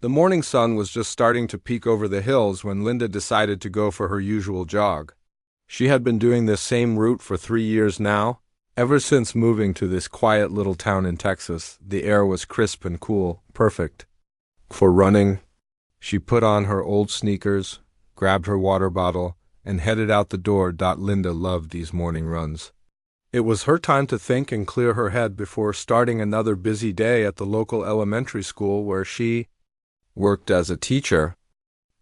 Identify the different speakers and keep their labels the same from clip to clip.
Speaker 1: The morning sun was just starting to peek over the hills when Linda decided to go for her usual jog. She had been doing this same route for 3 years now. Ever since moving to this quiet little town in Texas, the air was crisp and cool, perfect for running. She put on her old sneakers, grabbed her water bottle, and headed out the door. Linda loved these morning runs. It was her time to think and clear her head before starting another busy day at the local elementary school where she worked as a teacher.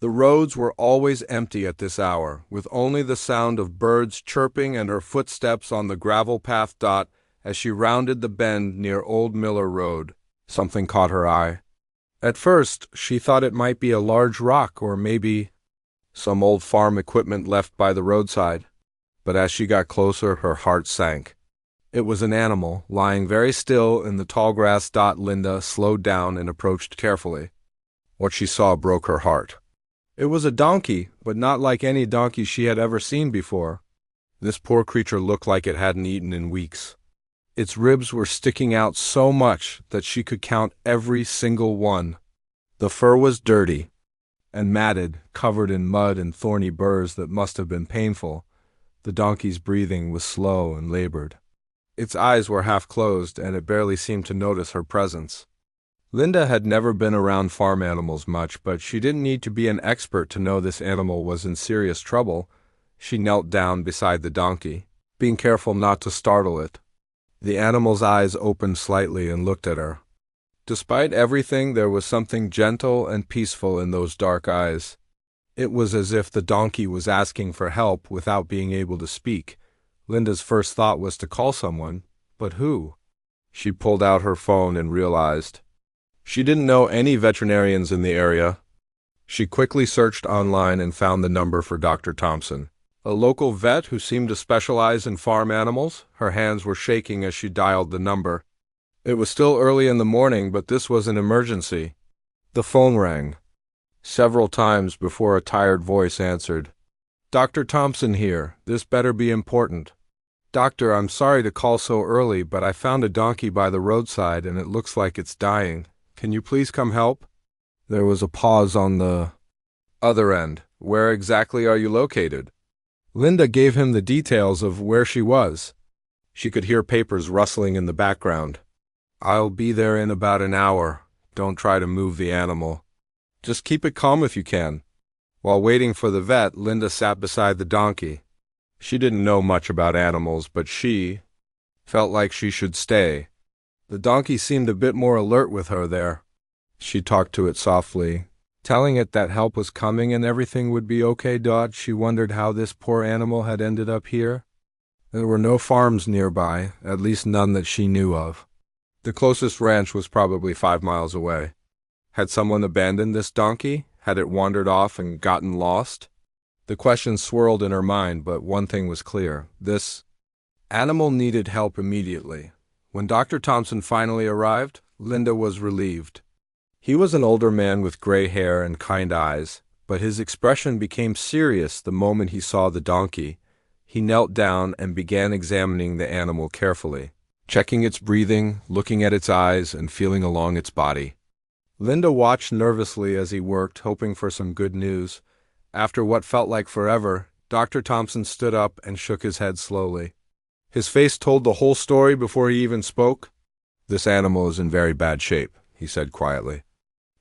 Speaker 1: The roads were always empty at this hour, with only the sound of birds chirping and her footsteps on the gravel path. As she rounded the bend near Old Miller Road, something caught her eye. At first, she thought it might be a large rock or maybe some old farm equipment left by the roadside. But as she got closer, her heart sank. It was an animal, lying very still in the tall grass. Linda slowed down and approached carefully. What she saw broke her heart. It was a donkey, but not like any donkey she had ever seen before. This poor creature looked like it hadn't eaten in weeks. Its ribs were sticking out so much that she could count every single one. The fur was dirty and matted, covered in mud and thorny burrs that must have been painful. The donkey's breathing was slow and labored. Its eyes were half closed, and it barely seemed to notice her presence. Linda had never been around farm animals much, but she didn't need to be an expert to know this animal was in serious trouble. She knelt down beside the donkey, being careful not to startle it. The animal's eyes opened slightly and looked at her. Despite everything, there was something gentle and peaceful in those dark eyes. It was as if the donkey was asking for help without being able to speak. Linda's first thought was to call someone, but who? She pulled out her phone and realized she didn't know any veterinarians in the area. She quickly searched online and found the number for Dr. Thompson, a local vet who seemed to specialize in farm animals. Her hands were shaking as she dialed the number. It was still early in the morning, but this was an emergency. The phone rang several times before a tired voice answered. "Dr. Thompson here. This better be important." "Doctor, I'm sorry to call so early, but I found a donkey by the roadside and it looks like it's dying. Can you please come help?" There was a pause on the other end. "Where exactly are you located?" Linda gave him the details of where she was. She could hear papers rustling in the background. "I'll be there in about an hour. Don't try to move the animal. Just keep it calm if you can." While waiting for the vet, Linda sat beside the donkey. She didn't know much about animals, but she felt like she should stay. The donkey seemed a bit more alert with her there. She talked to it softly, telling it that help was coming and everything would be okay. She wondered how this poor animal had ended up here. There were no farms nearby, at least none that she knew of. The closest ranch was probably 5 miles away. Had someone abandoned this donkey? Had it wandered off and gotten lost? The questions swirled in her mind, but one thing was clear. This animal needed help immediately. When Dr. Thompson finally arrived, Linda was relieved. He was an older man with gray hair and kind eyes, but his expression became serious the moment he saw the donkey. He knelt down and began examining the animal carefully, checking its breathing, looking at its eyes, and feeling along its body. Linda watched nervously as he worked, hoping for some good news. After what felt like forever, Dr. Thompson stood up and shook his head slowly. His face told the whole story before he even spoke. "This animal is in very bad shape," he said quietly.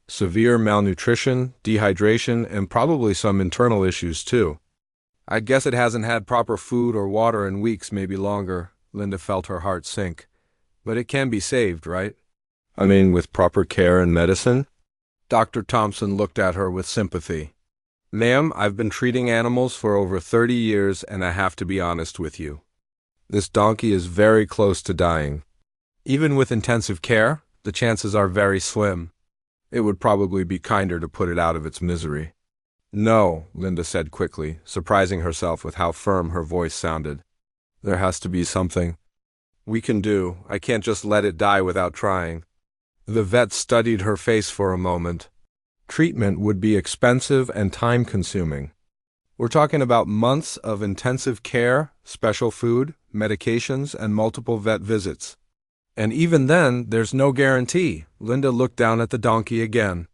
Speaker 1: "Severe malnutrition, dehydration, and probably some internal issues too. I guess it hasn't had proper food or water in weeks, maybe longer." Linda felt her heart sink. "But it can be saved, right? I mean, with proper care and medicine?" Dr. Thompson looked at her with sympathy. "Ma'am, I've been treating animals for over 30 years, and I have to be honest with you. This donkey is very close to dying. Even with intensive care, the chances are very slim. It would probably be kinder to put it out of its misery." "No," Linda said quickly, surprising herself with how firm her voice sounded. "There has to be something we can do. I can't just let it die without trying." The vet studied her face for a moment. Treatment would be expensive and time-consuming. "We're talking about months of intensive care, special food, medications, and multiple vet visits. And even then, there's no guarantee." Linda looked down at the donkey again.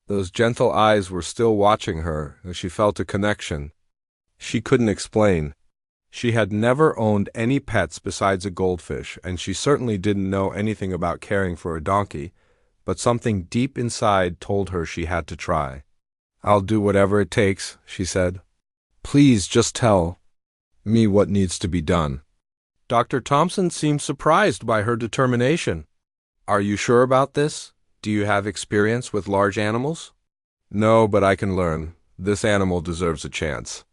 Speaker 1: Those gentle eyes were still watching her, and she felt a connection. She couldn't explain. She had never owned any pets besides a goldfish, and she certainly didn't know anything about caring for a donkey, but something deep inside told her she had to try. "I'll do whatever it takes," she said. "Please just tell me what needs to be done." Dr. Thompson seemed surprised by her determination. "Are you sure about this? Do you have experience with large animals?" "No, but I can learn. This animal deserves a chance."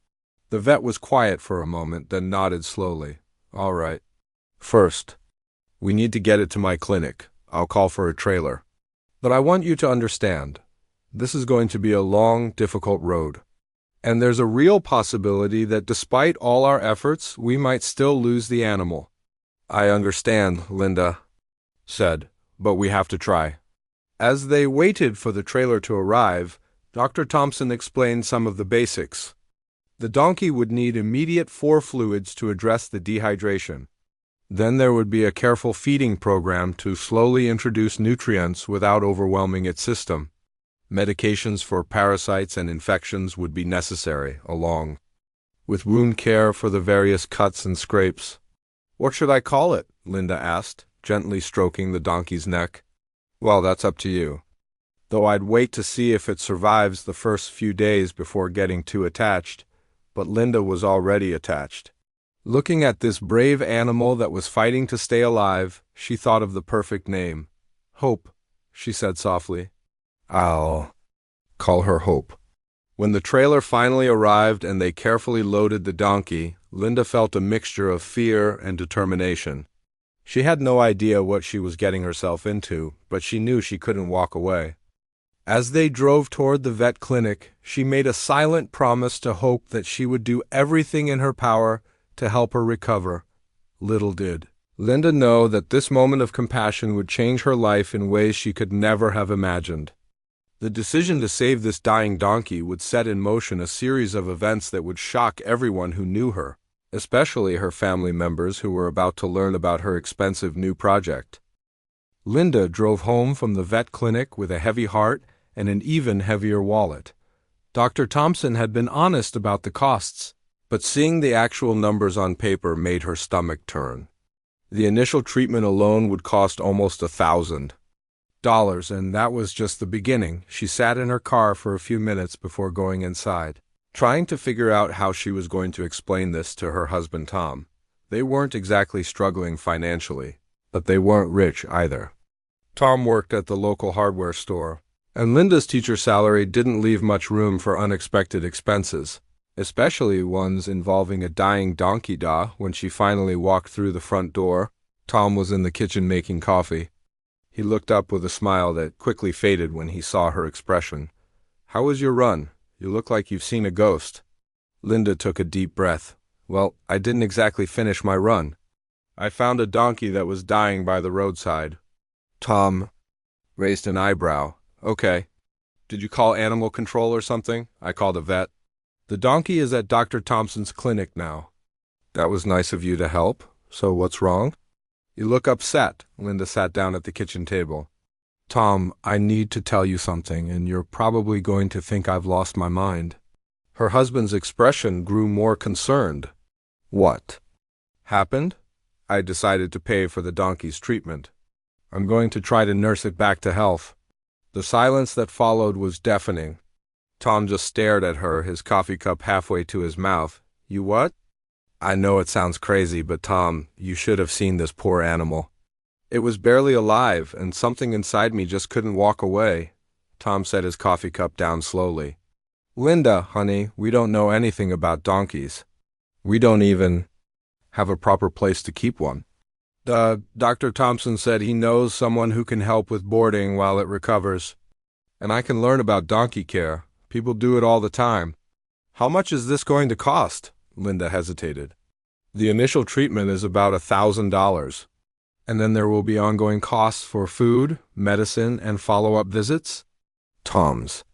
Speaker 1: The vet was quiet for a moment, then nodded slowly. "All right. First, we need to get it to my clinic. I'll call for a trailer. But I want you to understand, this is going to be a long, difficult road. And there's a real possibility that despite all our efforts, we might still lose the animal." "I understand," Linda said, "but we have to try." As they waited for the trailer to arrive, Dr. Thompson explained some of the basics. The donkey would need immediate 4 fluids to address the dehydration. Then there would be a careful feeding program to slowly introduce nutrients without overwhelming its system. Medications for parasites and infections would be necessary, along with wound care for the various cuts and scrapes. "What should I call it?" Linda asked, gently stroking the donkey's neck. "Well, that's up to you. Though I'd wait to see if it survives the first few days before getting too attached." But Linda was already attached. Looking at this brave animal that was fighting to stay alive, she thought of the perfect name. "Hope," she said softly. "I'll call her Hope." When the trailer finally arrived and they carefully loaded the donkey, Linda felt a mixture of fear and determination. She had no idea what she was getting herself into, but she knew she couldn't walk away. As they drove toward the vet clinic, she made a silent promise to Hope that she would do everything in her power to help her recover. Little did Linda know that this moment of compassion would change her life in ways she could never have imagined. The decision to save this dying donkey would set in motion a series of events that would shock everyone who knew her, especially her family members who were about to learn about her expensive new project. Linda drove home from the vet clinic with a heavy heart and an even heavier wallet. Dr. Thompson had been honest about the costs, but seeing the actual numbers on paper made her stomach turn. The initial treatment alone would cost almost $1,000, and that was just the beginning. She sat in her car for a few minutes before going inside, trying to figure out how she was going to explain this to her husband Tom. They weren't exactly struggling financially, but they weren't rich either. Tom worked at the local hardware store, and Linda's teacher salary didn't leave much room for unexpected expenses, especially ones involving a dying donkey. When she finally walked through the front door, Tom was in the kitchen making coffee. He looked up with a smile that quickly faded when he saw her expression. "How was your run? You look like you've seen a ghost." Linda took a deep breath. "Well, I didn't exactly finish my run. I found a donkey that was dying by the roadside." Tom raised an eyebrow. "Okay. Did you call animal control or something?" "I called a vet." "The donkey is at Dr. Thompson's clinic now." "That was nice of you to help. So what's wrong?" "You look upset." Linda sat down at the kitchen table. "Tom, I need to tell you something, and you're probably going to think I've lost my mind." Her husband's expression grew more concerned. "What happened?" "I decided to pay for the donkey's treatment. I'm going to try to nurse it back to health." The silence that followed was deafening. Tom just stared at her, his coffee cup halfway to his mouth. "You what?" "I know it sounds crazy, but Tom, you should have seen this poor animal. It was barely alive, and something inside me just couldn't walk away." Tom set his coffee cup down slowly. "Linda, honey, we don't know anything about donkeys. We don't even have a proper place to keep one. Dr. Thompson said he knows someone who can help with boarding while it recovers. And I can learn about donkey care. People do it all the time." "How much is this going to cost?" Linda hesitated. "The initial treatment is about $1,000. And then there will be ongoing costs for food, medicine, and follow-up visits." Tom's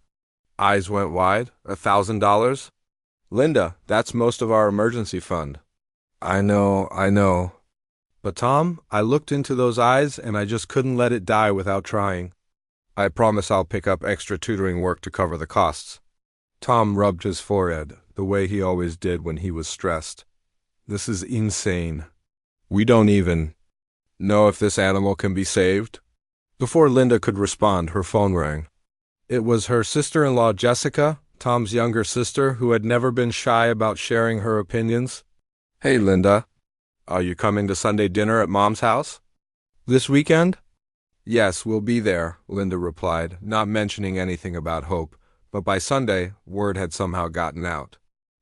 Speaker 1: eyes went wide. $1,000? "Linda, that's most of our emergency fund." I know. But Tom, I looked into those eyes and I just couldn't let it die without trying." I promise I'll pick up extra tutoring work to cover the costs. Tom rubbed his forehead, the way he always did when he was stressed. This is insane. We don't even know if this animal can be saved. Before Linda could respond, her phone rang. It was her sister-in-law Jessica, Tom's younger sister, who had never been shy about sharing her opinions. Hey, Linda. Are you coming to Sunday dinner at Mom's house? This weekend? Yes, we'll be there, Linda replied, not mentioning anything about Hope, but by Sunday, word had somehow gotten out.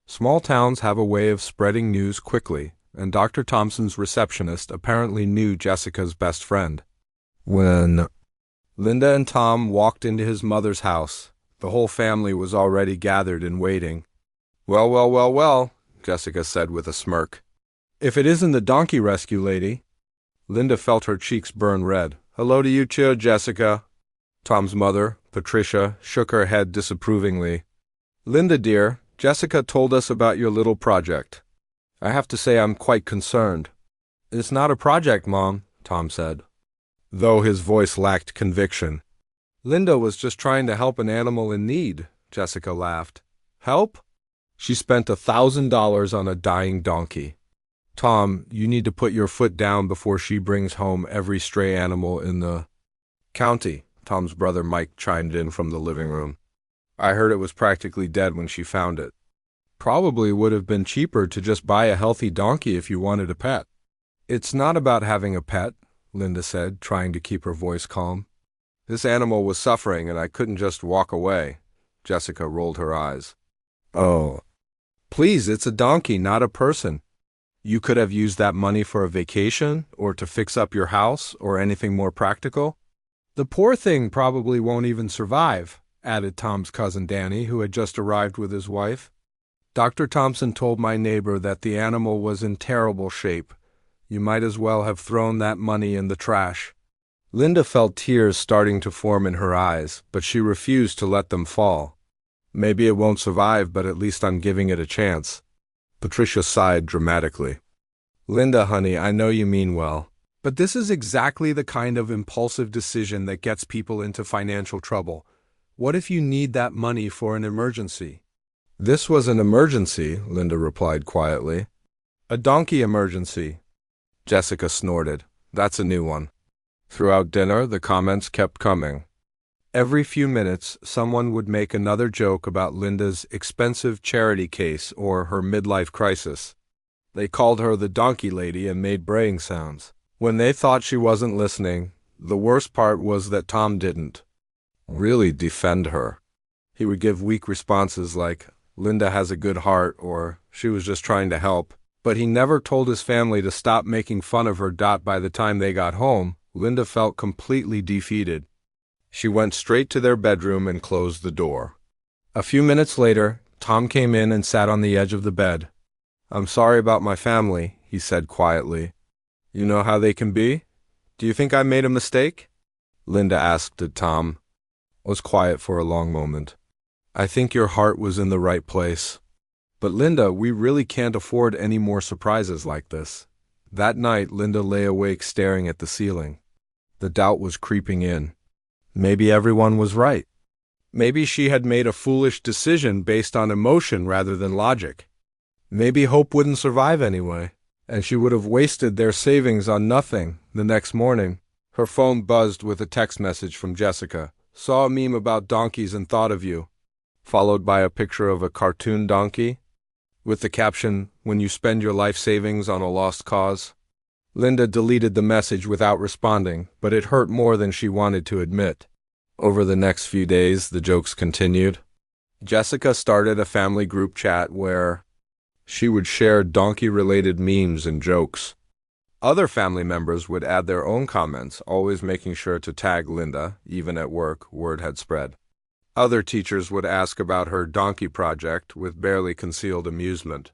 Speaker 1: Small towns have a way of spreading news quickly, and Dr. Thompson's receptionist apparently knew Jessica's best friend. When Linda and Tom walked into his mother's house, the whole family was already gathered and waiting. Well, Jessica said with a smirk. If it isn't the donkey rescue lady. Linda felt her cheeks burn red. Hello to you too, Jessica. Tom's mother, Patricia, shook her head disapprovingly. Linda, dear, Jessica told us about your little project. I have to say I'm quite concerned. It's not a project, Mom, Tom said, though his voice lacked conviction. Linda was just trying to help an animal in need, Jessica laughed. Help? She spent $1,000 on a dying donkey. Tom, you need to put your foot down before she brings home every stray animal in the county, Tom's brother Mike chimed in from the living room. I heard it was practically dead when she found it. Probably would have been cheaper to just buy a healthy donkey if you wanted a pet. It's not about having a pet, Linda said, trying to keep her voice calm. This animal was suffering and I couldn't just walk away. Jessica rolled her eyes. Oh. Please, it's a donkey, not a person. You could have used that money for a vacation, or to fix up your house, or anything more practical. The poor thing probably won't even survive, added Tom's cousin Danny, who had just arrived with his wife. Dr. Thompson told my neighbor that the animal was in terrible shape. You might as well have thrown that money in the trash. Linda felt tears starting to form in her eyes, but she refused to let them fall. Maybe it won't survive, but at least I'm giving it a chance. Patricia sighed dramatically. Linda, honey, I know you mean well, but this is exactly the kind of impulsive decision that gets people into financial trouble. What if you need that money for an emergency? This was an emergency, Linda replied quietly. A donkey emergency. Jessica snorted. That's a new one. Throughout dinner, the comments kept coming. Every few minutes, someone would make another joke about Linda's expensive charity case or her midlife crisis. They called her the donkey lady and made braying sounds. When they thought she wasn't listening, the worst part was that Tom didn't really defend her. He would give weak responses like, Linda has a good heart, or she was just trying to help. But he never told his family to stop making fun of her. By the time they got home, Linda felt completely defeated. She went straight to their bedroom and closed the door. A few minutes later, Tom came in and sat on the edge of the bed. I'm sorry about my family, he said quietly. You know how they can be? Do you think I made a mistake? Linda asked Tom. Was quiet for a long moment. I think your heart was in the right place. But Linda, we really can't afford any more surprises like this. That night, Linda lay awake staring at the ceiling. The doubt was creeping in. Maybe everyone was right. Maybe she had made a foolish decision based on emotion rather than logic. Maybe Hope wouldn't survive anyway, and she would have wasted their savings on nothing. The next morning, her phone buzzed with a text message from Jessica. Saw a meme about donkeys and thought of you, followed by a picture of a cartoon donkey, with the caption, when you spend your life savings on a lost cause. Linda deleted the message without responding, but it hurt more than she wanted to admit. Over the next few days, the jokes continued. Jessica started a family group chat where she would share donkey-related memes and jokes. Other family members would add their own comments, always making sure to tag Linda, even at work. Word had spread. Other teachers would ask about her donkey project with barely concealed amusement.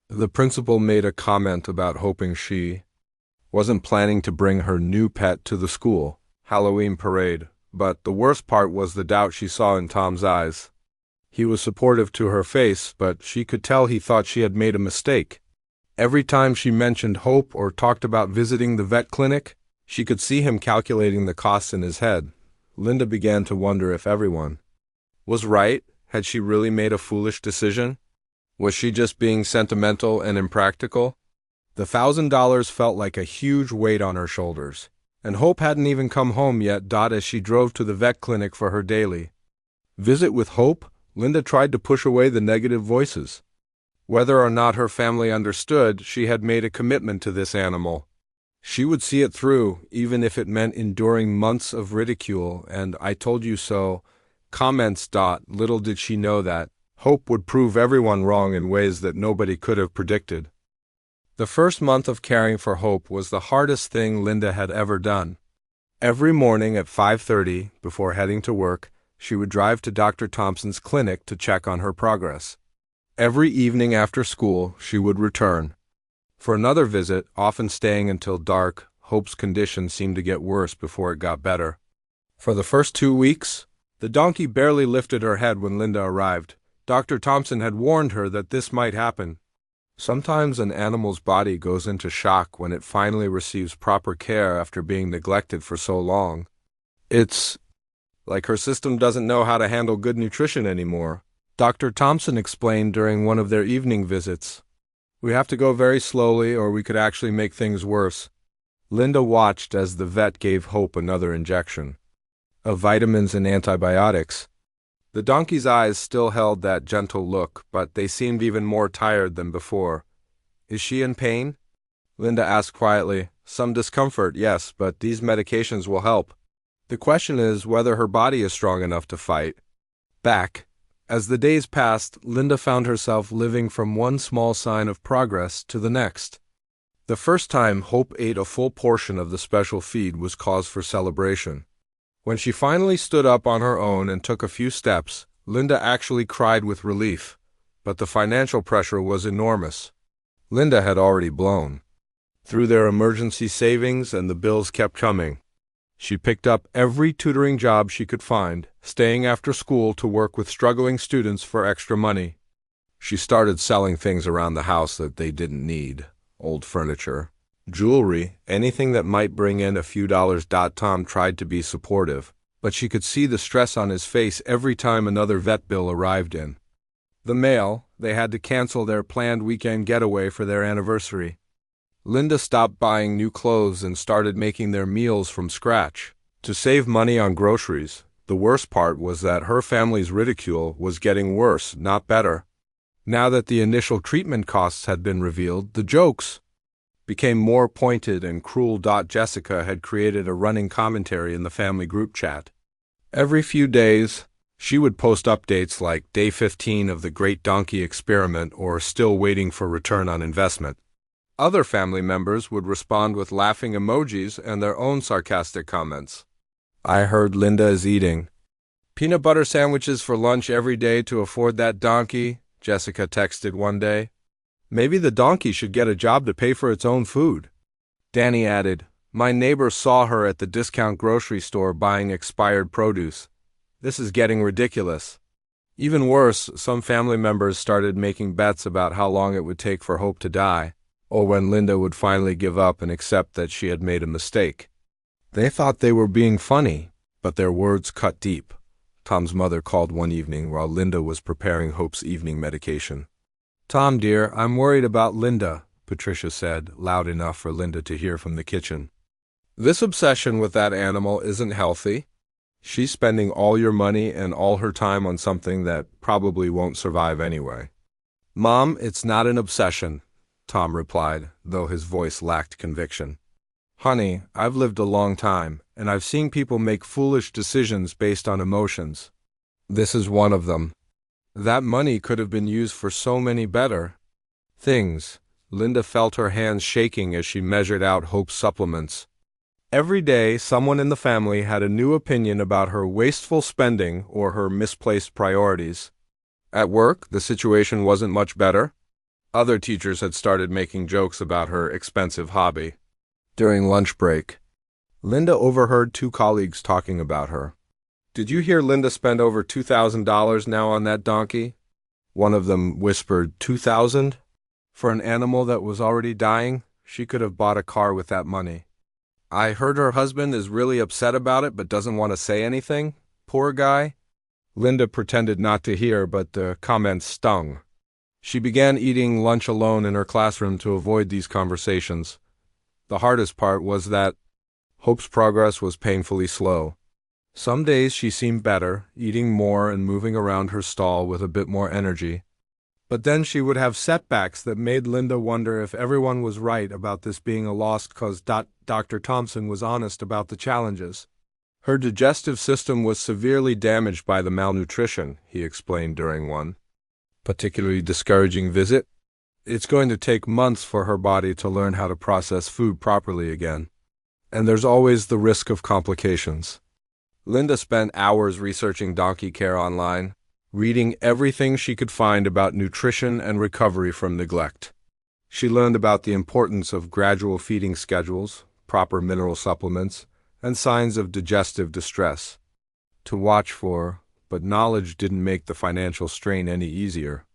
Speaker 1: The principal made a comment about hoping she wasn't planning to bring her new pet to the school Halloween parade, but the worst part was the doubt she saw in Tom's eyes. He was supportive to her face, but she could tell he thought she had made a mistake. Every time she mentioned Hope or talked about visiting the vet clinic, she could see him calculating the costs in his head. Linda began to wonder if everyone was right. Had she really made a foolish decision? Was she just being sentimental and impractical? The $1,000 felt like a huge weight on her shoulders, and Hope hadn't even come home yet. As she drove to the vet clinic for her daily visit with Hope, Linda tried to push away the negative voices. Whether or not her family understood, she had made a commitment to this animal. She would see it through, even if it meant enduring months of ridicule and "I told you so" comments. Little did she know that Hope would prove everyone wrong in ways that nobody could have predicted. The first month of caring for Hope was the hardest thing Linda had ever done. Every morning at 5:30, before heading to work, she would drive to Dr. Thompson's clinic to check on her progress. Every evening after school, she would return for another visit, often staying until dark. Hope's condition seemed to get worse before it got better. For the first 2 weeks, the donkey barely lifted her head when Linda arrived. Dr. Thompson had warned her that this might happen. Sometimes an animal's body goes into shock when it finally receives proper care after being neglected for so long. It's like her system doesn't know how to handle good nutrition anymore, Dr. Thompson explained during one of their evening visits. We have to go very slowly or we could actually make things worse. Linda watched as the vet gave Hope another injection of vitamins and antibiotics. The donkey's eyes still held that gentle look, but they seemed even more tired than before. Is she in pain? Linda asked quietly. Some discomfort, yes, but these medications will help. The question is whether her body is strong enough to fight back. As the days passed, Linda found herself living from one small sign of progress to the next. The first time Hope ate a full portion of the special feed was cause for celebration. When she finally stood up on her own and took a few steps, Linda actually cried with relief. But the financial pressure was enormous. Linda had already blown through their emergency savings, and the bills kept coming. She picked up every tutoring job she could find, staying after school to work with struggling students for extra money. She started selling things around the house that they didn't need: old furniture, jewelry, anything that might bring in a few dollars. Tom tried to be supportive, but she could see the stress on his face every time another vet bill arrived in the mail. They had to cancel their planned weekend getaway for their anniversary. Linda stopped buying new clothes and started making their meals from scratch to save money on groceries. The worst part was that her family's ridicule was getting worse, not better. Now that the initial treatment costs had been revealed, the jokes became more pointed and cruel. Jessica had created a running commentary in the family group chat. Every few days, she would post updates like Day 15 of the Great Donkey Experiment or Still Waiting for Return on Investment. Other family members would respond with laughing emojis and their own sarcastic comments. I heard Linda is eating peanut butter sandwiches for lunch every day to afford that donkey, Jessica texted one day. Maybe the donkey should get a job to pay for its own food. Danny added, my neighbor saw her at the discount grocery store buying expired produce. This is getting ridiculous. Even worse, some family members started making bets about how long it would take for Hope to die, or when Linda would finally give up and accept that she had made a mistake. They thought they were being funny, but their words cut deep. Tom's mother called one evening while Linda was preparing Hope's evening medication. Tom, dear, I'm worried about Linda, Patricia said, loud enough for Linda to hear from the kitchen. This obsession with that animal isn't healthy. She's spending all your money and all her time on something that probably won't survive anyway. Mom, it's not an obsession, Tom replied, though his voice lacked conviction. Honey, I've lived a long time, and I've seen people make foolish decisions based on emotions. This is one of them. That money could have been used for so many better things. Linda felt her hands shaking as she measured out Hope's supplements. Every day, someone in the family had a new opinion about her wasteful spending or her misplaced priorities. At work, the situation wasn't much better. Other teachers had started making jokes about her expensive hobby. During lunch break, Linda overheard two colleagues talking about her. Did you hear Linda spend over $2,000 now on that donkey? One of them whispered, $2,000? For an animal that was already dying, she could have bought a car with that money. I heard her husband is really upset about it but doesn't want to say anything. Poor guy. Linda pretended not to hear, but the comments stung. She began eating lunch alone in her classroom to avoid these conversations. The hardest part was that Hope's progress was painfully slow. Some days she seemed better, eating more and moving around her stall with a bit more energy. But then she would have setbacks that made Linda wonder if everyone was right about this being a lost cause. Dr. Thompson was honest about the challenges. Her digestive system was severely damaged by the malnutrition, he explained during one particularly discouraging visit. It's going to take months for her body to learn how to process food properly again. And there's always the risk of complications. Linda spent hours researching donkey care online, reading everything she could find about nutrition and recovery from neglect. She learned about the importance of gradual feeding schedules, proper mineral supplements, and signs of digestive distress to watch for, but knowledge didn't make the financial strain any easier.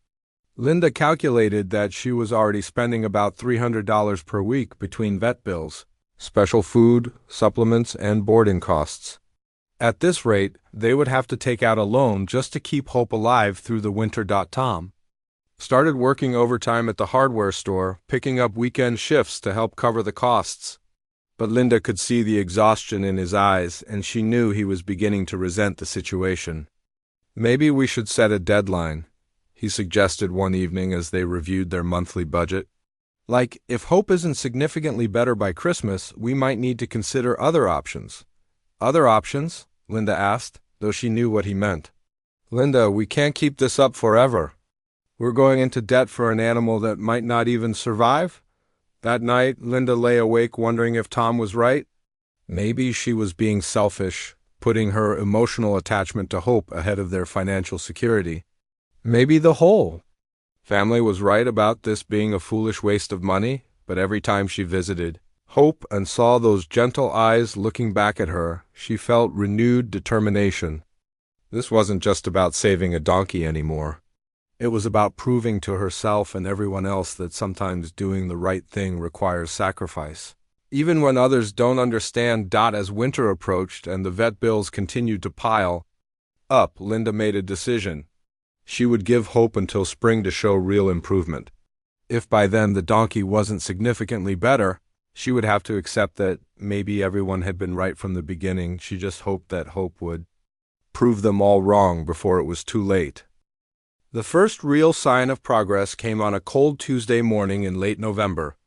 Speaker 1: Linda calculated that she was already spending about $300 per week between vet bills, special food, supplements, and boarding costs. At this rate, they would have to take out a loan just to keep Hope alive through the winter. Tom started working overtime at the hardware store, picking up weekend shifts to help cover the costs. But Linda could see the exhaustion in his eyes, and she knew he was beginning to resent the situation. Maybe we should set a deadline, he suggested one evening as they reviewed their monthly budget. Like, if Hope isn't significantly better by Christmas, we might need to consider other options. Other options? Linda asked, though she knew what he meant. Linda, we can't keep this up forever. We're going into debt for an animal that might not even survive? That night, Linda lay awake wondering if Tom was right. Maybe she was being selfish, putting her emotional attachment to Hope ahead of their financial security. Maybe the whole family was right about this being a foolish waste of money, but every time she visited Hope and saw those gentle eyes looking back at her, she felt renewed determination. This wasn't just about saving a donkey anymore. It was about proving to herself and everyone else that sometimes doing the right thing requires sacrifice. Even when others don't understand. As winter approached and the vet bills continued to pile up, Linda made a decision. She would give Hope until spring to show real improvement. If by then the donkey wasn't significantly better, she would have to accept that maybe everyone had been right from the beginning. She just hoped that Hope would prove them all wrong before it was too late. The first real sign of progress came on a cold Tuesday morning in late November.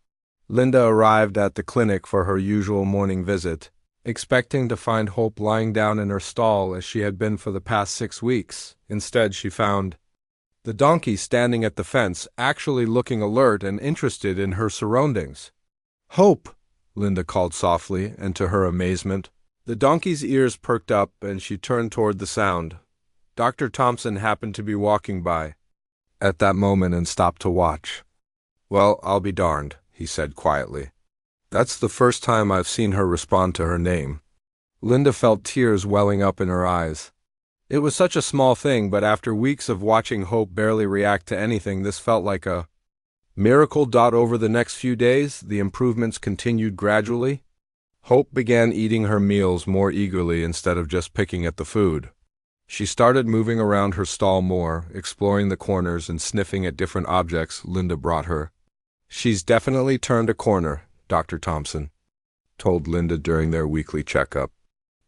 Speaker 1: Linda arrived at the clinic for her usual morning visit, expecting to find Hope lying down in her stall as she had been for the past 6 weeks. Instead, she found the donkey standing at the fence, actually looking alert and interested in her surroundings. "Hope!" Linda called softly, and to her amazement, the donkey's ears perked up and she turned toward the sound. Dr. Thompson happened to be walking by at that moment and stopped to watch. "Well, I'll be darned," he said quietly. "That's the first time I've seen her respond to her name." Linda felt tears welling up in her eyes. It was such a small thing, but after weeks of watching Hope barely react to anything, this felt like a miracle. Over the next few days, the improvements continued gradually. Hope began eating her meals more eagerly instead of just picking at the food. She started moving around her stall more, exploring the corners and sniffing at different objects Linda brought her. "She's definitely turned a corner," Dr. Thompson told Linda during their weekly checkup.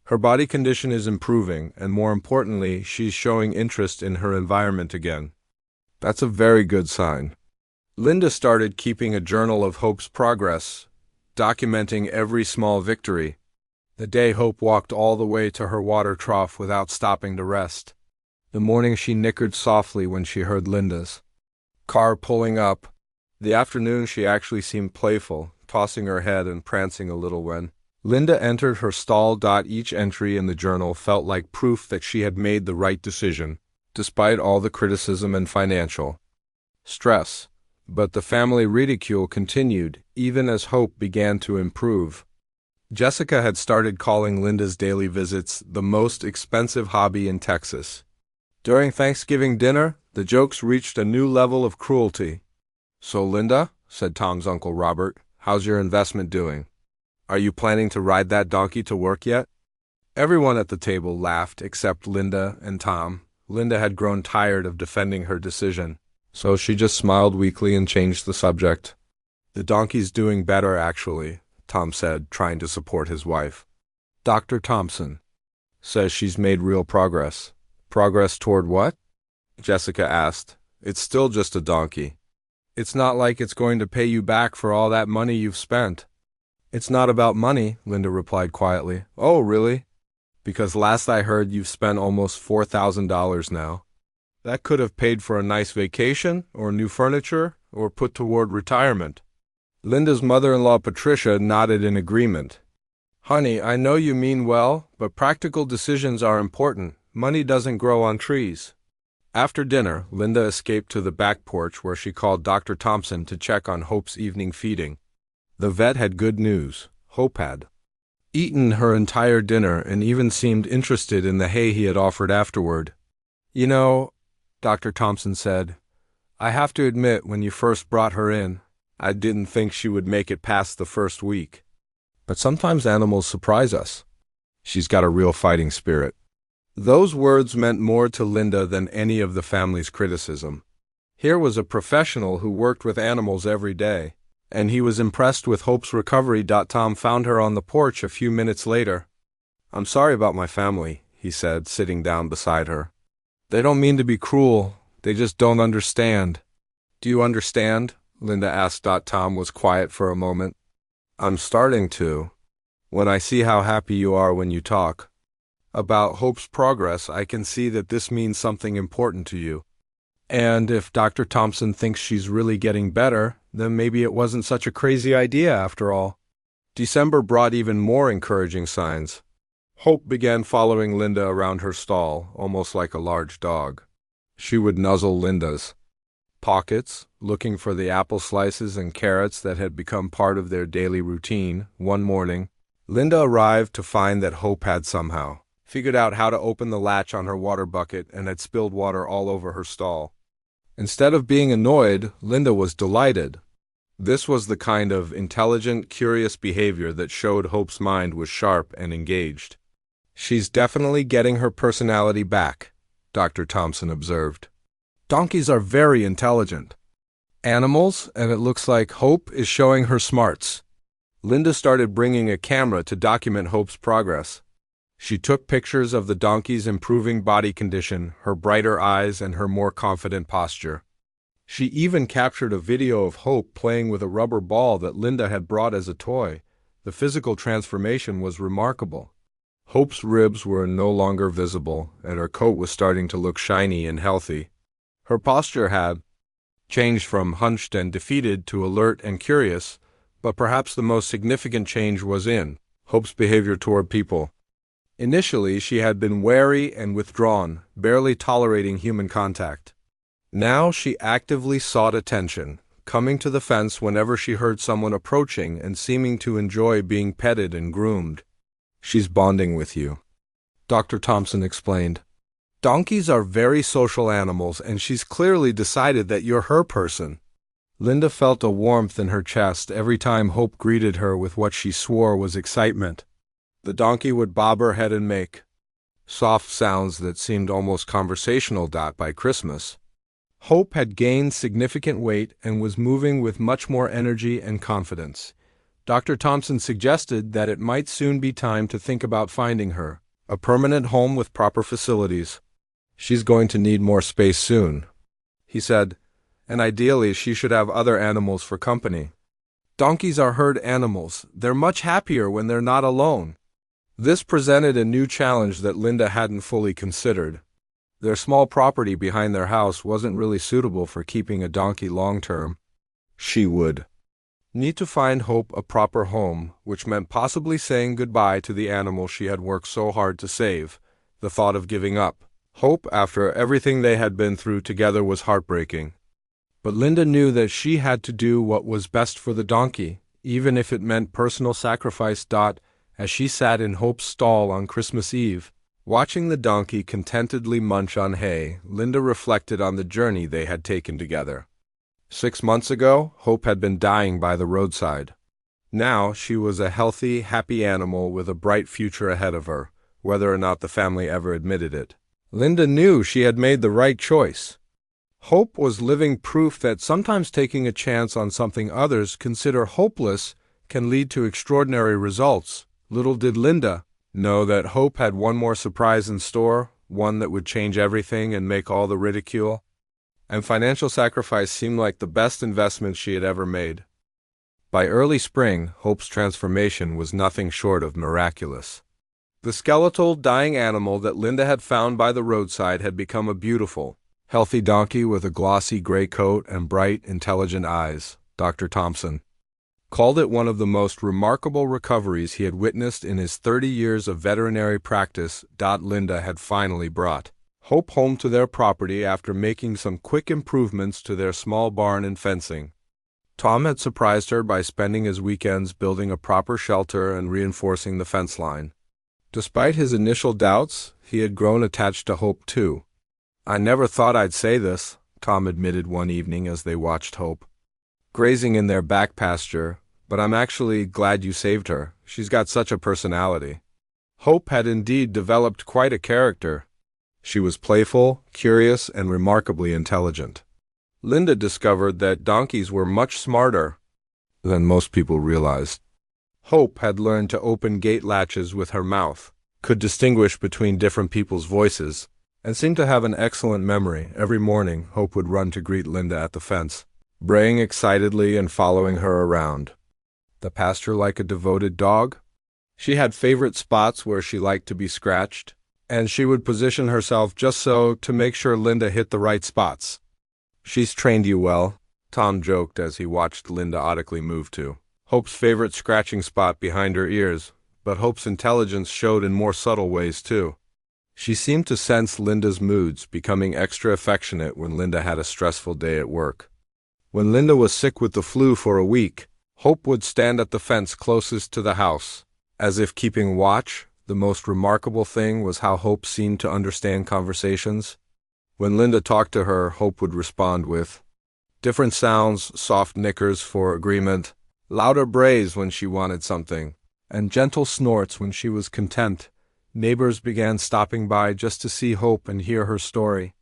Speaker 1: "Her body condition is improving, and more importantly, she's showing interest in her environment again. That's a very good sign." Linda started keeping a journal of Hope's progress, documenting every small victory. The day Hope walked all the way to her water trough without stopping to rest. The morning she nickered softly when she heard Linda's car pulling up. The afternoon she actually seemed playful, tossing her head and prancing a little when Linda entered her stall. Each entry in the journal felt like proof that she had made the right decision, despite all the criticism and financial stress. But the family ridicule continued, even as Hope began to improve. Jessica had started calling Linda's daily visits the most expensive hobby in Texas. During Thanksgiving dinner, the jokes reached a new level of cruelty. "So, Linda," said Tom's Uncle Robert, "how's your investment doing?" Are you planning to ride that donkey to work yet? Everyone at the table laughed except Linda and Tom. Linda had grown tired of defending her decision, so she just smiled weakly and changed the subject. The donkey's doing better, actually, Tom said, trying to support his wife. Dr. Thompson says she's made real progress. Progress toward what? Jessica asked. It's still just a donkey. It's not like it's going to pay you back for all that money you've spent. It's not about money, Linda replied quietly. Oh, really? Because last I heard you've spent almost $4,000 now. That could have paid for a nice vacation, or new furniture, or put toward retirement. Linda's mother-in-law Patricia nodded in agreement. Honey, I know you mean well, but practical decisions are important. Money doesn't grow on trees. After dinner, Linda escaped to the back porch where she called Dr. Thompson to check on Hope's evening feeding. The vet had good news. Hope had eaten her entire dinner and even seemed interested in the hay he had offered afterward. You know, Dr. Thompson said, I have to admit when you first brought her in, I didn't think she would make it past the first week. But sometimes animals surprise us. She's got a real fighting spirit. Those words meant more to Linda than any of the family's criticism. Here was a professional who worked with animals every day, and he was impressed with Hope's recovery. Tom found her on the porch a few minutes later. I'm sorry about my family, he said, sitting down beside her. They don't mean to be cruel, they just don't understand. Do you understand? Linda asked. Tom was quiet for a moment. I'm starting to. When I see how happy you are when you talk about Hope's progress, I can see that this means something important to you. And if Dr. Thompson thinks she's really getting better, then maybe it wasn't such a crazy idea after all. December brought even more encouraging signs. Hope began following Linda around her stall, almost like a large dog. She would nuzzle Linda's pockets, looking for the apple slices and carrots that had become part of their daily routine. One morning, Linda arrived to find that Hope had somehow figured out how to open the latch on her water bucket and had spilled water all over her stall. Instead of being annoyed, Linda was delighted. This was the kind of intelligent, curious behavior that showed Hope's mind was sharp and engaged. She's definitely getting her personality back, Dr. Thompson observed. Donkeys are very intelligent animals, and it looks like Hope is showing her smarts. Linda started bringing a camera to document Hope's progress. She took pictures of the donkey's improving body condition, her brighter eyes, and her more confident posture. She even captured a video of Hope playing with a rubber ball that Linda had brought as a toy. The physical transformation was remarkable. Hope's ribs were no longer visible, and her coat was starting to look shiny and healthy. Her posture had changed from hunched and defeated to alert and curious, but perhaps the most significant change was in Hope's behavior toward people. Initially, she had been wary and withdrawn, barely tolerating human contact. Now she actively sought attention, coming to the fence whenever she heard someone approaching and seeming to enjoy being petted and groomed. She's bonding with you, Dr. Thompson explained. Donkeys are very social animals, and she's clearly decided that you're her person. Linda felt a warmth in her chest every time Hope greeted her with what she swore was excitement. The donkey would bob her head and make soft sounds that seemed almost conversational. By Christmas, Hope had gained significant weight and was moving with much more energy and confidence. Dr. Thompson suggested that it might soon be time to think about finding her a permanent home with proper facilities. She's going to need more space soon, he said, and ideally she should have other animals for company. Donkeys are herd animals. They're much happier when they're not alone. This presented a new challenge that Linda hadn't fully considered. Their small property behind their house wasn't really suitable for keeping a donkey long-term. She would need to find Hope a proper home, which meant possibly saying goodbye to the animal she had worked so hard to save. The thought of giving up Hope after everything they had been through together was heartbreaking. But Linda knew that she had to do what was best for the donkey, even if it meant personal sacrifice. As she sat in Hope's stall on Christmas Eve, watching the donkey contentedly munch on hay, Linda reflected on the journey they had taken together. 6 months ago, Hope had been dying by the roadside. Now she was a healthy, happy animal with a bright future ahead of her, whether or not the family ever admitted it. Linda knew she had made the right choice. Hope was living proof that sometimes taking a chance on something others consider hopeless can lead to extraordinary results. Little did Linda know that Hope had one more surprise in store, one that would change everything and make all the ridicule. And financial sacrifice seemed like the best investment she had ever made. By early spring, Hope's transformation was nothing short of miraculous. The skeletal, dying animal that Linda had found by the roadside had become a beautiful, healthy donkey with a glossy gray coat and bright, intelligent eyes. Dr. Thompson called it one of the most remarkable recoveries he had witnessed in his 30 years of veterinary practice. Linda had finally brought Hope home to their property after making some quick improvements to their small barn and fencing. Tom had surprised her by spending his weekends building a proper shelter and reinforcing the fence line. Despite his initial doubts, he had grown attached to Hope too. "I never thought I'd say this," Tom admitted one evening as they watched Hope grazing in their back pasture, "but I'm actually glad you saved her. She's got such a personality." Hope had indeed developed quite a character. She was playful, curious, and remarkably intelligent. Linda discovered that donkeys were much smarter than most people realized. Hope had learned to open gate latches with her mouth, could distinguish between different people's voices, and seemed to have an excellent memory. Every morning, Hope would run to greet Linda at the fence, braying excitedly and following her around the pasture like a devoted dog. She had favorite spots where she liked to be scratched, and she would position herself just so to make sure Linda hit the right spots. "She's trained you well," Tom joked as he watched Linda audibly move to Hope's favorite scratching spot behind her ears, but Hope's intelligence showed in more subtle ways too. She seemed to sense Linda's moods, becoming extra affectionate when Linda had a stressful day at work. When Linda was sick with the flu for a week, Hope would stand at the fence closest to the house, as if keeping watch. The most remarkable thing was how Hope seemed to understand conversations. When Linda talked to her, Hope would respond with different sounds, soft nickers for agreement, louder brays when she wanted something, and gentle snorts when she was content. Neighbors began stopping by just to see Hope and hear her story.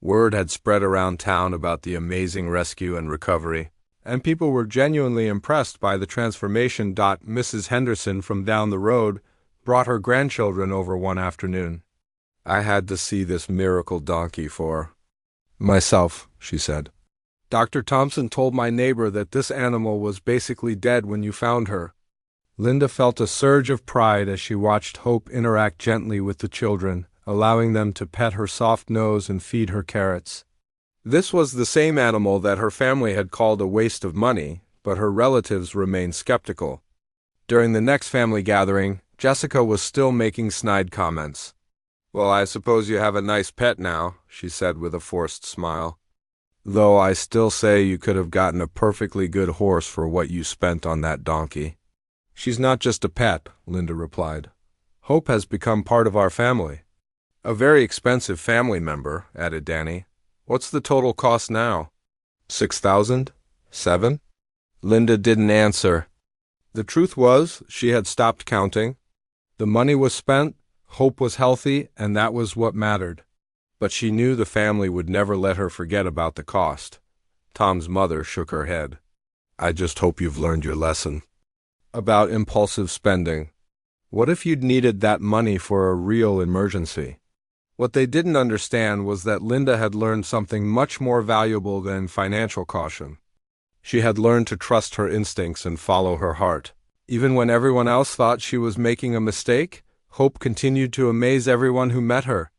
Speaker 1: Word had spread around town about the amazing rescue and recovery, and people were genuinely impressed by the transformation. Mrs. Henderson from down the road brought her grandchildren over one afternoon. "I had to see this miracle donkey for myself," she said. "Dr. Thompson told my neighbor that this animal was basically dead when you found her." Linda felt a surge of pride as she watched Hope interact gently with the children, allowing them to pet her soft nose and feed her carrots. This was the same animal that her family had called a waste of money, but her relatives remained skeptical. During the next family gathering, Jessica was still making snide comments. "Well, I suppose you have a nice pet now," she said with a forced smile. "Though I still say you could have gotten a perfectly good horse for what you spent on that donkey." "She's not just a pet," Linda replied. "Hope has become part of our family." "A very expensive family member," added Danny. "What's the total cost now?" $6,000? $7? Linda didn't answer. The truth was, she had stopped counting. The money was spent, Hope was healthy, and that was what mattered. But she knew the family would never let her forget about the cost. Tom's mother shook her head. "I just hope you've learned your lesson about impulsive spending. What if you'd needed that money for a real emergency?" What they didn't understand was that Linda had learned something much more valuable than financial caution. She had learned to trust her instincts and follow her heart. Even when everyone else thought she was making a mistake, Hope continued to amaze everyone who met her.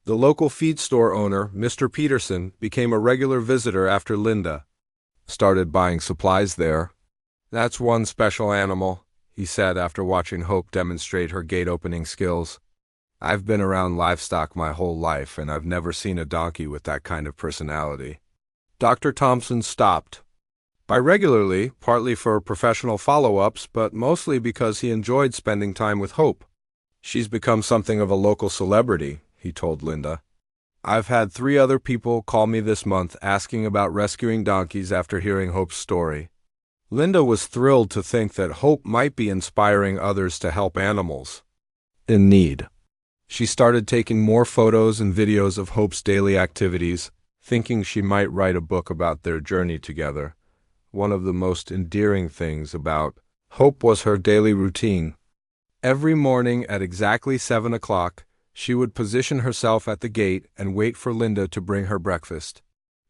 Speaker 1: The local feed store owner, Mr. Peterson, became a regular visitor after Linda started buying supplies there. "That's one special animal," he said after watching Hope demonstrate her gate-opening skills. "I've been around livestock my whole life, and I've never seen a donkey with that kind of personality." Dr. Thompson stopped by regularly, partly for professional follow-ups, but mostly because he enjoyed spending time with Hope. "She's become something of a local celebrity," he told Linda. "I've had 3 other people call me this month asking about rescuing donkeys after hearing Hope's story. Linda was thrilled to think that Hope might be inspiring others to help animals in need. She started taking more photos and videos of Hope's daily activities, thinking she might write a book about their journey together. One of the most endearing things about Hope was her daily routine. Every morning at exactly 7 o'clock, she would position herself at the gate and wait for Linda to bring her breakfast.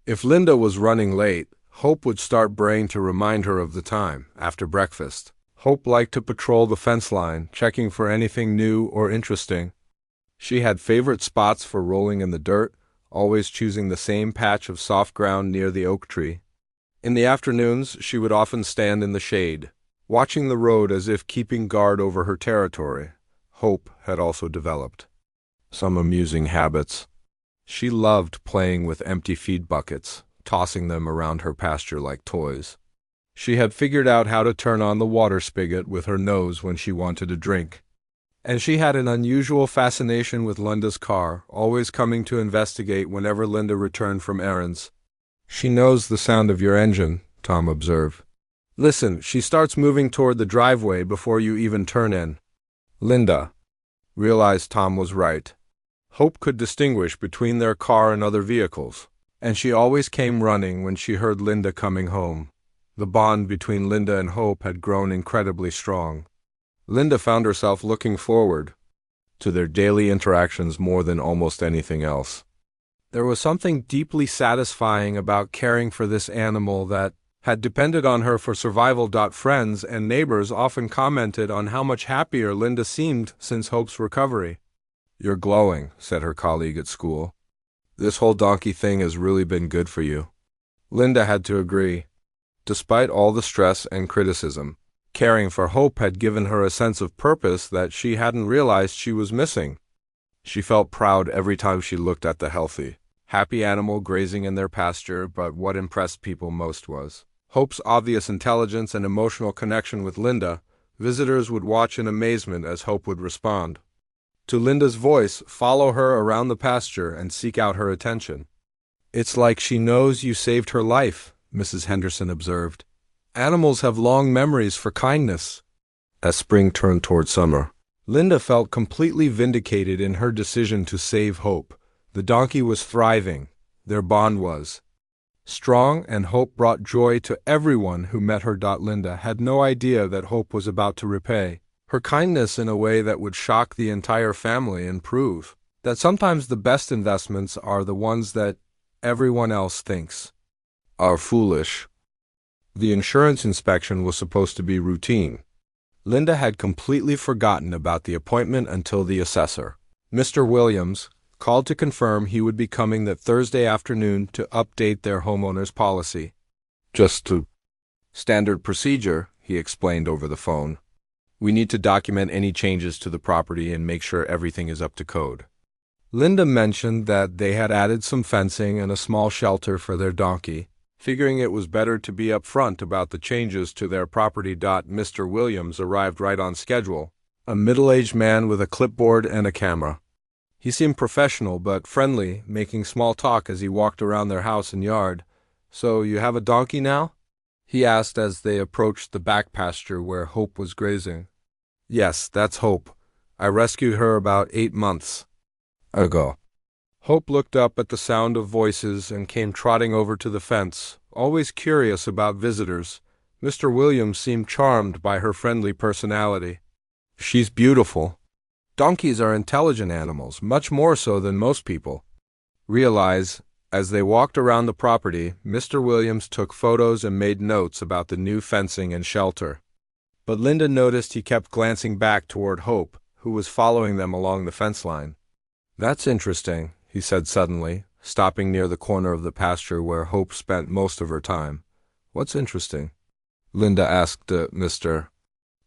Speaker 1: If Linda was running late, Hope would start braying to remind her of the time. After breakfast, Hope liked to patrol the fence line, checking for anything new or interesting. She had favorite spots for rolling in the dirt, always choosing the same patch of soft ground near the oak tree. In the afternoons, she would often stand in the shade, watching the road as if keeping guard over her territory. Hope had also developed some amusing habits. She loved playing with empty feed buckets, tossing them around her pasture like toys. She had figured out how to turn on the water spigot with her nose when she wanted a drink. And she had an unusual fascination with Linda's car, always coming to investigate whenever Linda returned from errands. "She knows the sound of your engine," Tom observed. "Listen, she starts moving toward the driveway before you even turn in." Linda realized Tom was right. Hope could distinguish between their car and other vehicles, and she always came running when she heard Linda coming home. The bond between Linda and Hope had grown incredibly strong. Linda found herself looking forward to their daily interactions more than almost anything else. There was something deeply satisfying about caring for this animal that had depended on her for survival. Friends and neighbors often commented on how much happier Linda seemed since Hope's recovery. "You're glowing," said her colleague at school. "This whole donkey thing has really been good for you." Linda had to agree. Despite all the stress and criticism, caring for Hope had given her a sense of purpose that she hadn't realized she was missing. She felt proud every time she looked at the healthy, happy animal grazing in their pasture, but what impressed people most was Hope's obvious intelligence and emotional connection with Linda. Visitors would watch in amazement as Hope would respond to Linda's voice, follow her around the pasture, and seek out her attention. "It's like she knows you saved her life," Mrs. Henderson observed. "Animals have long memories for kindness." As spring turned toward summer, Linda felt completely vindicated in her decision to save Hope. The donkey was thriving. Their bond was strong, and Hope brought joy to everyone who met her. Linda had no idea that Hope was about to repay her kindness in a way that would shock the entire family and prove that sometimes the best investments are the ones that everyone else thinks are foolish. The insurance inspection was supposed to be routine. Linda had completely forgotten about the appointment until the assessor, Mr. Williams, called to confirm he would be coming that Thursday afternoon to update their homeowner's policy. "Just a standard procedure," he explained over the phone. "We need to document any changes to the property and make sure everything is up to code." Linda mentioned that they had added some fencing and a small shelter for their donkey, figuring it was better to be upfront about the changes to their property. Mr. Williams arrived right on schedule, a middle-aged man with a clipboard and a camera. He seemed professional but friendly, making small talk as he walked around their house and yard. "So you have a donkey now?" he asked as they approached the back pasture where Hope was grazing. "Yes, that's Hope. I rescued her about 8 months ago." Hope looked up at the sound of voices and came trotting over to the fence, always curious about visitors. Mr. Williams seemed charmed by her friendly personality. "She's beautiful. Donkeys are intelligent animals, much more so than most people realize." As they walked around the property, Mr. Williams took photos and made notes about the new fencing and shelter. But Linda noticed he kept glancing back toward Hope, who was following them along the fence line. "That's interesting," he said suddenly, stopping near the corner of the pasture where Hope spent most of her time. "What's interesting?" Linda asked. Mr.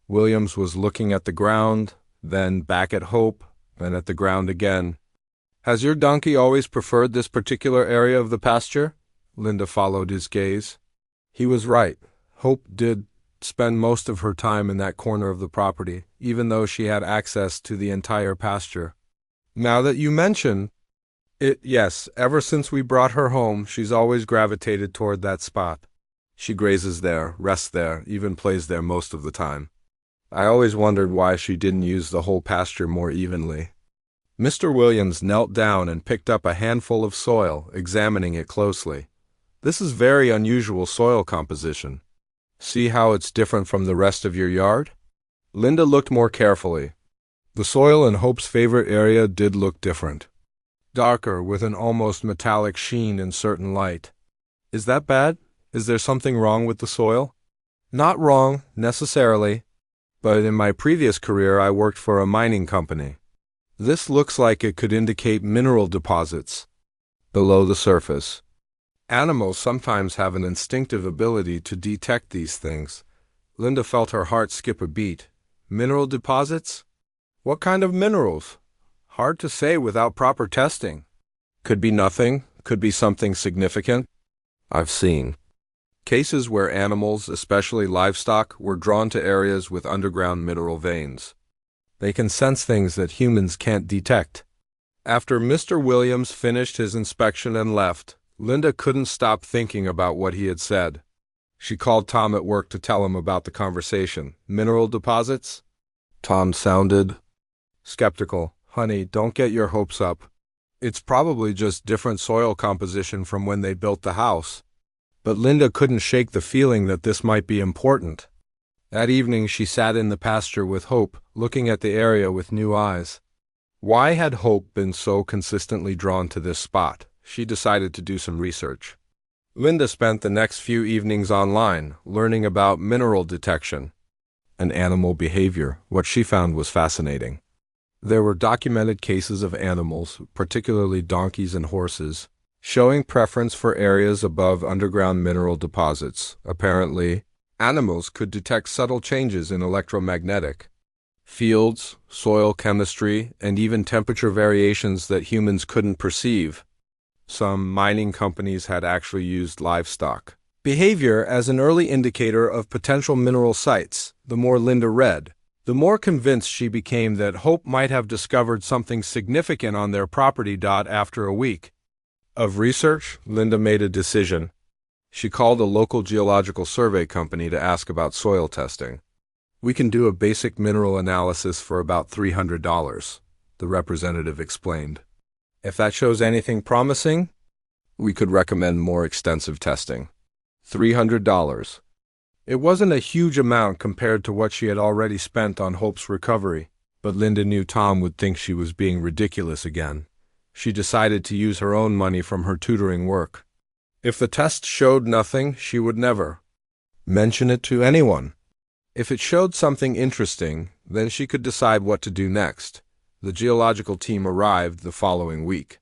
Speaker 1: Williams was looking at the ground, then back at Hope, then at the ground again. "Has your donkey always preferred this particular area of the pasture?" Linda followed his gaze. He was right. Hope did spend most of her time in that corner of the property, even though she had access to the entire pasture. "Now that you mention it, yes, ever since we brought her home, she's always gravitated toward that spot." She grazes there, rests there, even plays there most of the time. I always wondered why she didn't use the whole pasture more evenly. Mr. Williams knelt down and picked up a handful of soil, examining it closely. This is very unusual soil composition. See how it's different from the rest of your yard? Linda looked more carefully. The soil in Hope's favorite area did look different. Darker, with an almost metallic sheen in certain light. Is that bad? Is there something wrong with the soil? Not wrong, necessarily. But in my previous career I worked for a mining company. This looks like it could indicate mineral deposits below the surface. Animals sometimes have an instinctive ability to detect these things. Linda felt her heart skip a beat. Mineral deposits? What kind of minerals? Hard to say without proper testing. Could be nothing, could be something significant. I've seen cases where animals, especially livestock, were drawn to areas with underground mineral veins. They can sense things that humans can't detect. After Mr. Williams finished his inspection and left, Linda couldn't stop thinking about what he had said. She called Tom at work to tell him about the conversation. Mineral deposits? Tom sounded skeptical. Honey, don't get your hopes up. It's probably just different soil composition from when they built the house. But Linda couldn't shake the feeling that this might be important. That evening she sat in the pasture with Hope, looking at the area with new eyes. Why had Hope been so consistently drawn to this spot? She decided to do some research. Linda spent the next few evenings online, learning about mineral detection and animal behavior. What she found was fascinating. There were documented cases of animals, particularly donkeys and horses, showing preference for areas above underground mineral deposits. Apparently, animals could detect subtle changes in electromagnetic fields, soil chemistry, and even temperature variations that humans couldn't perceive. Some mining companies had actually used livestock behavior as an early indicator of potential mineral sites. The more Linda read, the more convinced she became that Hope might have discovered something significant on their property. After a week of research, Linda made a decision. She called a local geological survey company to ask about soil testing. We can do a basic mineral analysis for about $300, the representative explained. If that shows anything promising, we could recommend more extensive testing. $300. It wasn't a huge amount compared to what she had already spent on Hope's recovery, but Linda knew Tom would think she was being ridiculous again. She decided to use her own money from her tutoring work. If the test showed nothing, she would never mention it to anyone. If it showed something interesting, then she could decide what to do next. The geological team arrived the following week.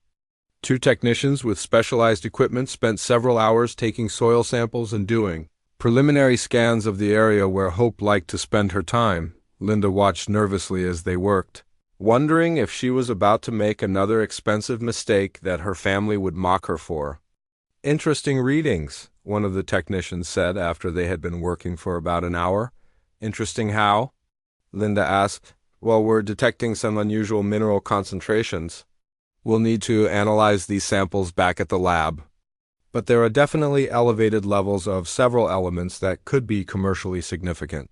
Speaker 1: 2 technicians with specialized equipment spent several hours taking soil samples and doing preliminary scans of the area where Hope liked to spend her time. Linda watched nervously as they worked, wondering if she was about to make another expensive mistake that her family would mock her for. Interesting readings, one of the technicians said after they had been working for about an hour. Interesting how? Linda asked. Well, we're detecting some unusual mineral concentrations. We'll need to analyze these samples back at the lab. But there are definitely elevated levels of several elements that could be commercially significant.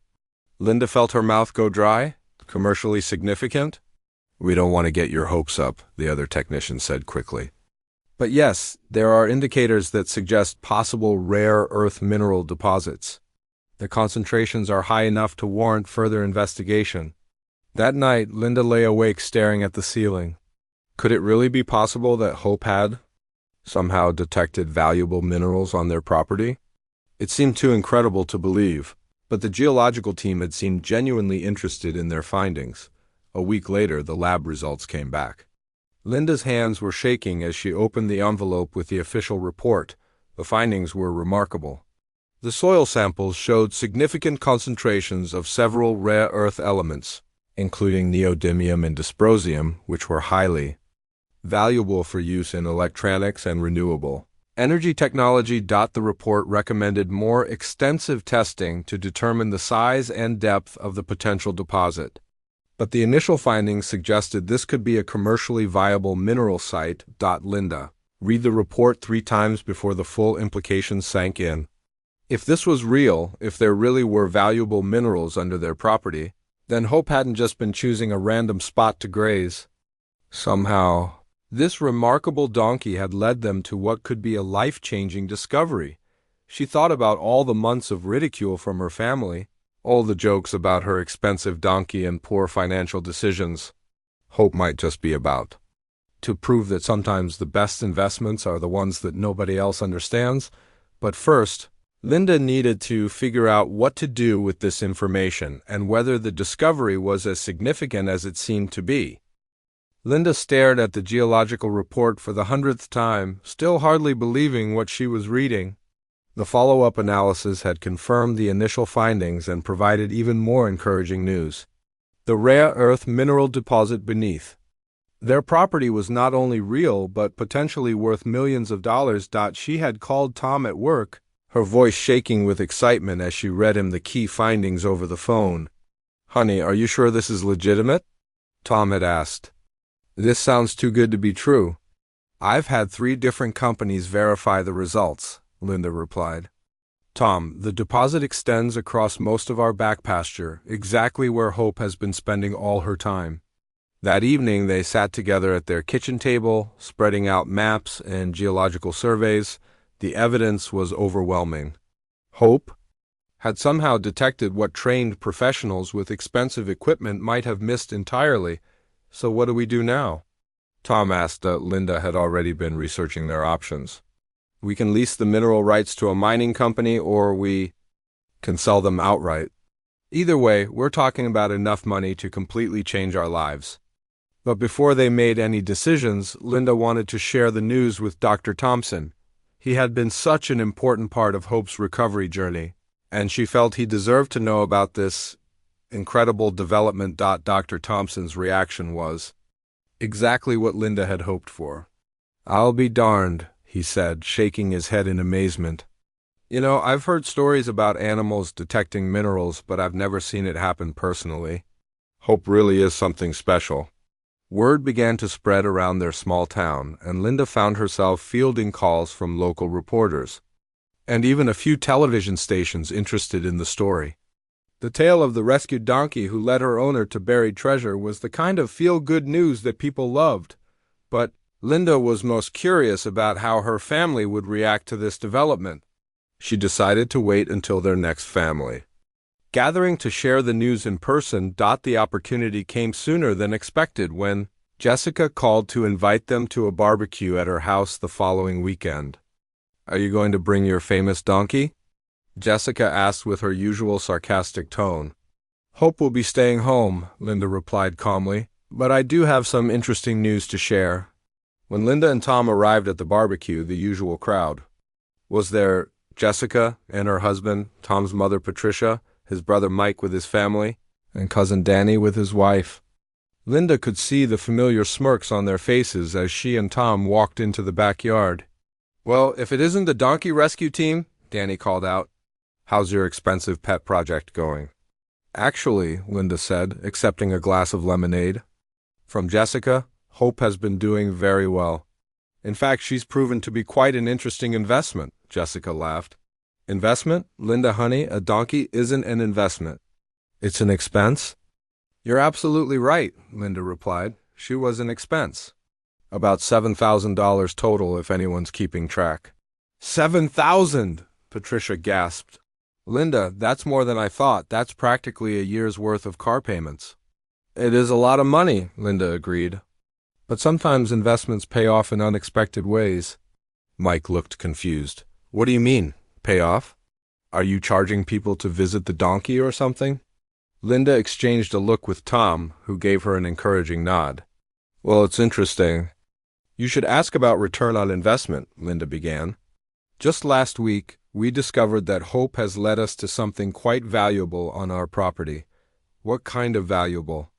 Speaker 1: Linda felt her mouth go dry. Commercially significant? We don't want to get your hopes up, the other technician said quickly. But yes, there are indicators that suggest possible rare earth mineral deposits. The concentrations are high enough to warrant further investigation. That night, Linda lay awake staring at the ceiling. Could it really be possible that Hope had somehow detected valuable minerals on their property? It seemed too incredible to believe, but the geological team had seemed genuinely interested in their findings. A week later, the lab results came back. Linda's hands were shaking as she opened the envelope with the official report. The findings were remarkable. The soil samples showed significant concentrations of several rare earth elements, including neodymium and dysprosium, which were highly valuable for use in electronics and renewable energy technology. The report recommended more extensive testing to determine the size and depth of the potential deposit. But the initial findings suggested this could be a commercially viable mineral site. Linda, read the report 3 times before the full implications sank in. If this was real, if there really were valuable minerals under their property, then Hope hadn't just been choosing a random spot to graze. Somehow, this remarkable donkey had led them to what could be a life-changing discovery. She thought about all the months of ridicule from her family, all the jokes about her expensive donkey and poor financial decisions. Hope might just be about to prove that sometimes the best investments are the ones that nobody else understands. But first, Linda needed to figure out what to do with this information and whether the discovery was as significant as it seemed to be. Linda stared at the geological report for the 100th time, still hardly believing what she was reading. The follow-up analysis had confirmed the initial findings and provided even more encouraging news. The rare earth mineral deposit beneath. Their property was not only real but potentially worth millions of dollars. She had called Tom at work, her voice shaking with excitement as she read him the key findings over the phone. "Honey, are you sure this is legitimate?" Tom had asked. "This sounds too good to be true." "I've had 3 different companies verify the results," Linda replied. "Tom, the deposit extends across most of our back pasture, exactly where Hope has been spending all her time." That evening they sat together at their kitchen table, spreading out maps and geological surveys. The evidence was overwhelming. Hope had somehow detected what trained professionals with expensive equipment might have missed entirely. "So what do we do now?" Tom asked. Linda had already been researching their options. "We can lease the mineral rights to a mining company, or we can sell them outright. Either way, we're talking about enough money to completely change our lives." But before they made any decisions, Linda wanted to share the news with Dr. Thompson. He had been such an important part of Hope's recovery journey, and she felt he deserved to know about this incredible development. Dr. Thompson's reaction was exactly what Linda had hoped for. "I'll be darned," he said, shaking his head in amazement. "You know, I've heard stories about animals detecting minerals, but I've never seen it happen personally. Hope really is something special." Word began to spread around their small town, and Linda found herself fielding calls from local reporters, and even a few television stations interested in the story. The tale of the rescued donkey who led her owner to buried treasure was the kind of feel-good news that people loved. But Linda was most curious about how her family would react to this development. She decided to wait until their next family gathering to share the news in person. The opportunity came sooner than expected when Jessica called to invite them to a barbecue at her house the following weekend. "Are you going to bring your famous donkey?" Jessica asked with her usual sarcastic tone. "Hope will be staying home," Linda replied calmly, "but I do have some interesting news to share." When Linda and Tom arrived at the barbecue, the usual crowd was there. Jessica and her husband, Tom's mother Patricia, his brother Mike with his family, and cousin Danny with his wife. Linda could see the familiar smirks on their faces as she and Tom walked into the backyard. "Well, if it isn't the donkey rescue team," Danny called out. "How's your expensive pet project going?" "Actually," Linda said, accepting a glass of lemonade from Jessica, "Hope has been doing very well. In fact, she's proven to be quite an interesting investment." Jessica laughed. "Investment? Linda, honey, a donkey isn't an investment. It's an expense?" "You're absolutely right," Linda replied. "She was an expense. About $7,000 total, if anyone's keeping track." "7,000!" Patricia gasped. "Linda, that's more than I thought. That's practically a year's worth of car payments." "It is a lot of money," Linda agreed. "But sometimes investments pay off in unexpected ways." Mike looked confused. "What do you mean? Pay off? Are you charging people to visit the donkey or something?" Linda exchanged a look with Tom, who gave her an encouraging nod. "Well, it's interesting. You should ask about return on investment," Linda began. "Just last week, we discovered that Hope has led us to something quite valuable on our property." "What kind of valuable?"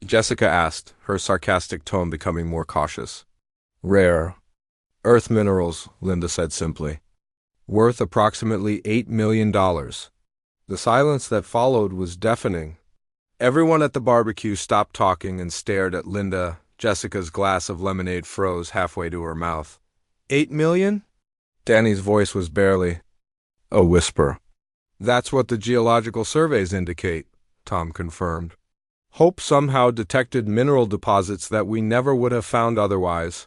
Speaker 1: Jessica asked, her sarcastic tone becoming more cautious. "Rare earth minerals," Linda said simply. "Worth approximately $8 million. The silence that followed was deafening. Everyone at the barbecue stopped talking and stared at Linda. Jessica's glass of lemonade froze halfway to her mouth. "8 million?" Danny's voice was barely A whisper. That's what the geological surveys indicate, Tom confirmed. Hope somehow detected mineral deposits that we never would have found otherwise.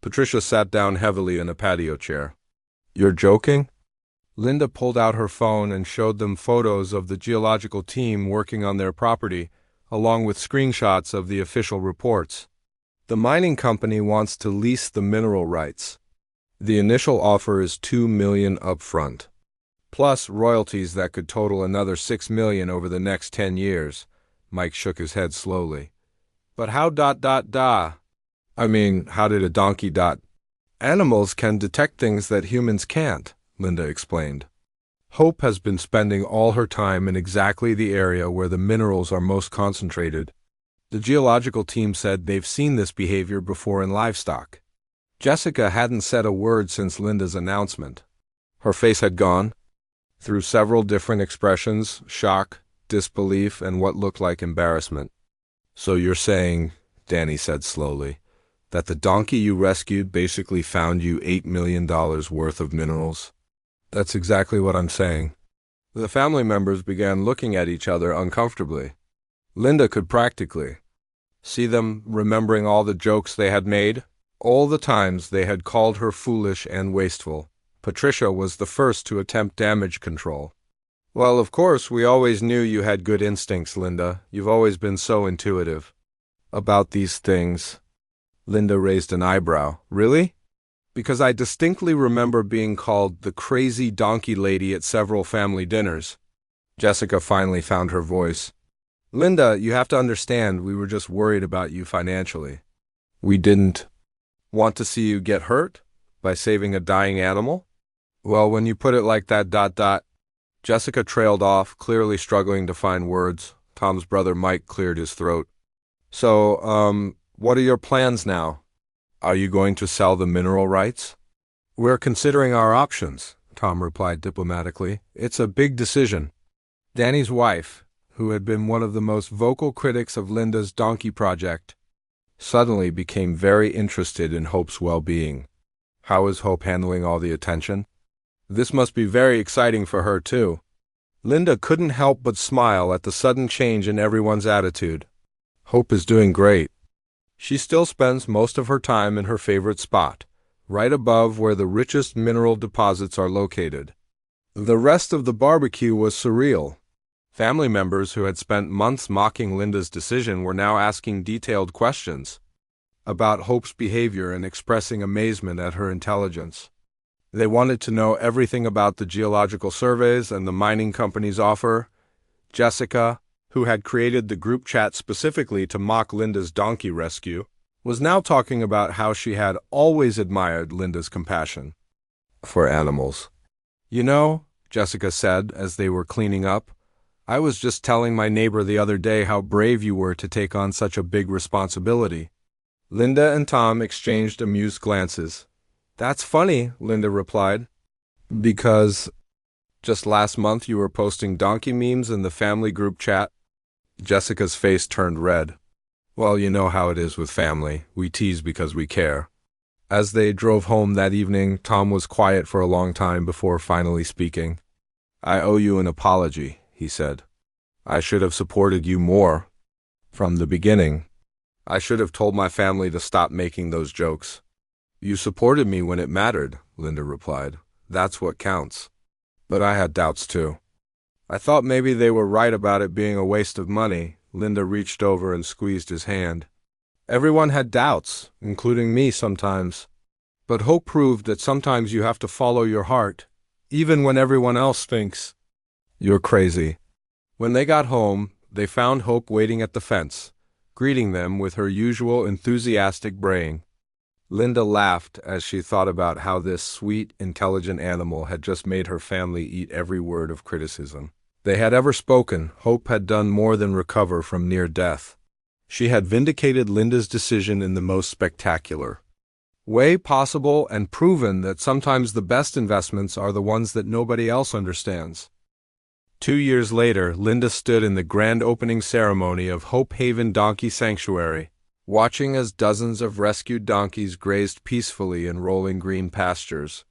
Speaker 1: Patricia sat down heavily in a patio chair. You're joking? Linda pulled out her phone and showed them photos of the geological team working on their property, along with screenshots of the official reports. The mining company wants to lease the mineral rights. The initial offer is $2 million upfront, plus royalties that could total another $6 million over the next 10 years. Mike shook his head slowly. But how ... I mean, how did a donkey ... Animals can detect things that humans can't, Linda explained. Hope has been spending all her time in exactly the area where the minerals are most concentrated. The geological team said they've seen this behavior before in livestock. Jessica hadn't said a word since Linda's announcement. Her face had gone through several different expressions: shock, disbelief, and what looked like embarrassment. So you're saying, Danny said slowly, that the donkey you rescued basically found you $8 million worth of minerals? That's exactly what I'm saying. The family members began looking at each other uncomfortably. Linda could practically see them remembering all the jokes they had made, all the times they had called her foolish and wasteful. Patricia was the first to attempt damage control. Well, of course, we always knew you had good instincts, Linda. You've always been so intuitive about these things. Linda raised an eyebrow. Really? Because I distinctly remember being called the crazy donkey lady at several family dinners. Jessica finally found her voice. Linda, you have to understand, we were just worried about you financially. We didn't want to see you get hurt by saving a dying animal? Well, when you put it like that ... Jessica trailed off, clearly struggling to find words. Tom's brother Mike cleared his throat. So, what are your plans now? Are you going to sell the mineral rights? We're considering our options, Tom replied diplomatically. It's a big decision. Danny's wife, who had been one of the most vocal critics of Linda's donkey project, suddenly became very interested in Hope's well-being. How is Hope handling all the attention? This must be very exciting for her, too. Linda couldn't help but smile at the sudden change in everyone's attitude. Hope is doing great. She still spends most of her time in her favorite spot, right above where the richest mineral deposits are located. The rest of the barbecue was surreal. Family members who had spent months mocking Linda's decision were now asking detailed questions about Hope's behavior and expressing amazement at her intelligence. They wanted to know everything about the geological surveys and the mining company's offer. Jessica, who had created the group chat specifically to mock Linda's donkey rescue, was now talking about how she had always admired Linda's compassion for animals. You know, Jessica said as they were cleaning up, I was just telling my neighbor the other day how brave you were to take on such a big responsibility. Linda and Tom exchanged amused glances. That's funny, Linda replied, because just last month you were posting donkey memes in the family group chat. Jessica's face turned red. Well, you know how it is with family. We tease because we care. As they drove home that evening, Tom was quiet for a long time before finally speaking. I owe you an apology, he said. I should have supported you more from the beginning. I should have told my family to stop making those jokes. You supported me when it mattered, Linda replied. That's what counts. But I had doubts too. I thought maybe they were right about it being a waste of money. Linda reached over and squeezed his hand. Everyone had doubts, including me sometimes. But Hope proved that sometimes you have to follow your heart, even when everyone else thinks you're crazy. When they got home, they found Hope waiting at the fence, greeting them with her usual enthusiastic braying. Linda laughed as she thought about how this sweet, intelligent animal had just made her family eat every word of criticism they had ever spoken. Hope had done more than recover from near death. She had vindicated Linda's decision in the most spectacular way possible and proven that sometimes the best investments are the ones that nobody else understands. 2 years later, Linda stood in the grand opening ceremony of Hope Haven Donkey Sanctuary, watching as dozens of rescued donkeys grazed peacefully in rolling green pastures.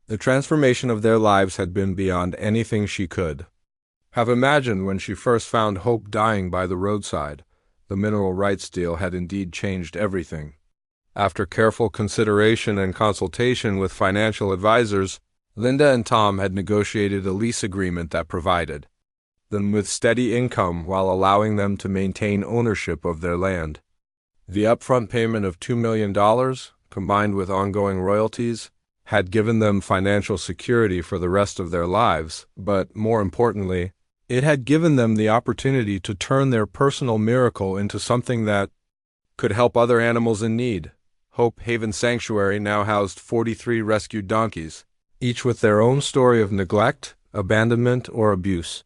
Speaker 1: The transformation of their lives had been beyond anything she could have imagined when she first found Hope dying by the roadside. The mineral rights deal had indeed changed everything. After careful consideration and consultation with financial advisors, Linda and Tom had negotiated a lease agreement that provided them with steady income while allowing them to maintain ownership of their land. The upfront payment of $2 million, combined with ongoing royalties, had given them financial security for the rest of their lives, but, more importantly, it had given them the opportunity to turn their personal miracle into something that could help other animals in need. Hope Haven Sanctuary now housed 43 rescued donkeys, each with their own story of neglect, abandonment, or abuse.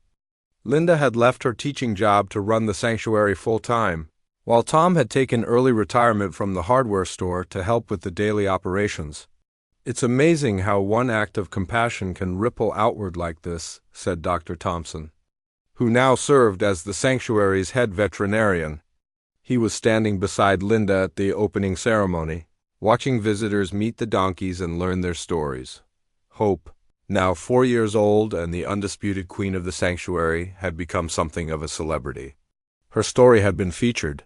Speaker 1: Linda had left her teaching job to run the sanctuary full-time, while Tom had taken early retirement from the hardware store to help with the daily operations. "It's amazing how one act of compassion can ripple outward like this," said Dr. Thompson, who now served as the sanctuary's head veterinarian. He was standing beside Linda at the opening ceremony, watching visitors meet the donkeys and learn their stories. Hope, now 4 years old and the undisputed queen of the sanctuary, had become something of a celebrity. Her story had been featured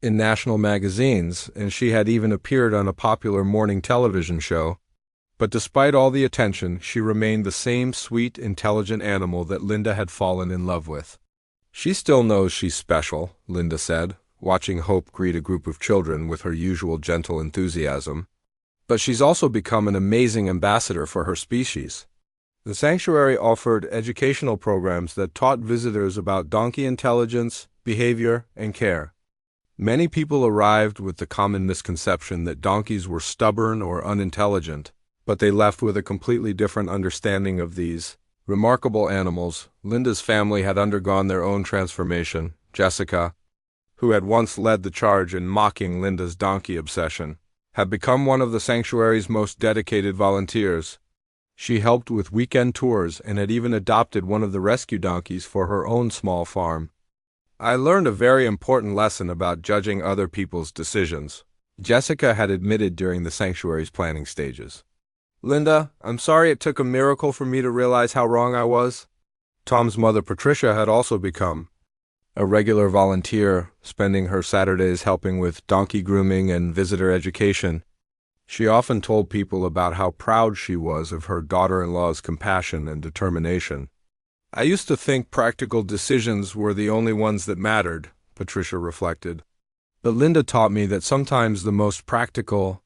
Speaker 1: in national magazines, and she had even appeared on a popular morning television show. But despite all the attention, she remained the same sweet, intelligent animal that Linda had fallen in love with. "She still knows she's special," Linda said, watching Hope greet a group of children with her usual gentle enthusiasm. "But she's also become an amazing ambassador for her species." The sanctuary offered educational programs that taught visitors about donkey intelligence, behavior, and care. Many people arrived with the common misconception that donkeys were stubborn or unintelligent, but they left with a completely different understanding of these remarkable animals. Linda's family had undergone their own transformation. Jessica, who had once led the charge in mocking Linda's donkey obsession, had become one of the sanctuary's most dedicated volunteers. She helped with weekend tours and had even adopted one of the rescue donkeys for her own small farm. "I learned a very important lesson about judging other people's decisions," Jessica had admitted during the sanctuary's planning stages. "Linda, I'm sorry it took a miracle for me to realize how wrong I was." Tom's mother, Patricia, had also become a regular volunteer, spending her Saturdays helping with donkey grooming and visitor education. She often told people about how proud she was of her daughter-in-law's compassion and determination. "I used to think practical decisions were the only ones that mattered," Patricia reflected. "But Linda taught me that sometimes the most practical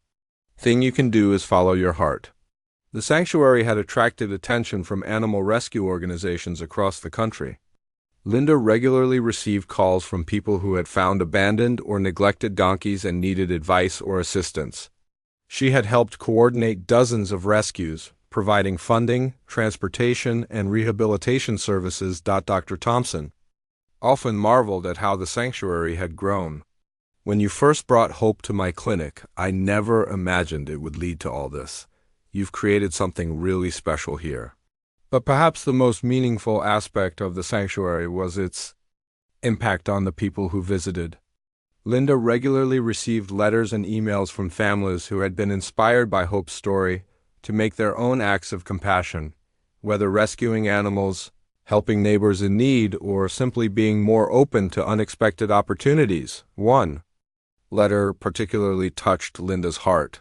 Speaker 1: thing you can do is follow your heart." The sanctuary had attracted attention from animal rescue organizations across the country. Linda regularly received calls from people who had found abandoned or neglected donkeys and needed advice or assistance. She had helped coordinate dozens of rescues, providing funding, transportation, and rehabilitation services. Dr. Thompson often marveled at how the sanctuary had grown. "When you first brought Hope to my clinic, I never imagined it would lead to all this. You've created something really special here." But perhaps the most meaningful aspect of the sanctuary was its impact on the people who visited. Linda regularly received letters and emails from families who had been inspired by Hope's story to make their own acts of compassion, whether rescuing animals, helping neighbors in need, or simply being more open to unexpected opportunities. One letter particularly touched Linda's heart.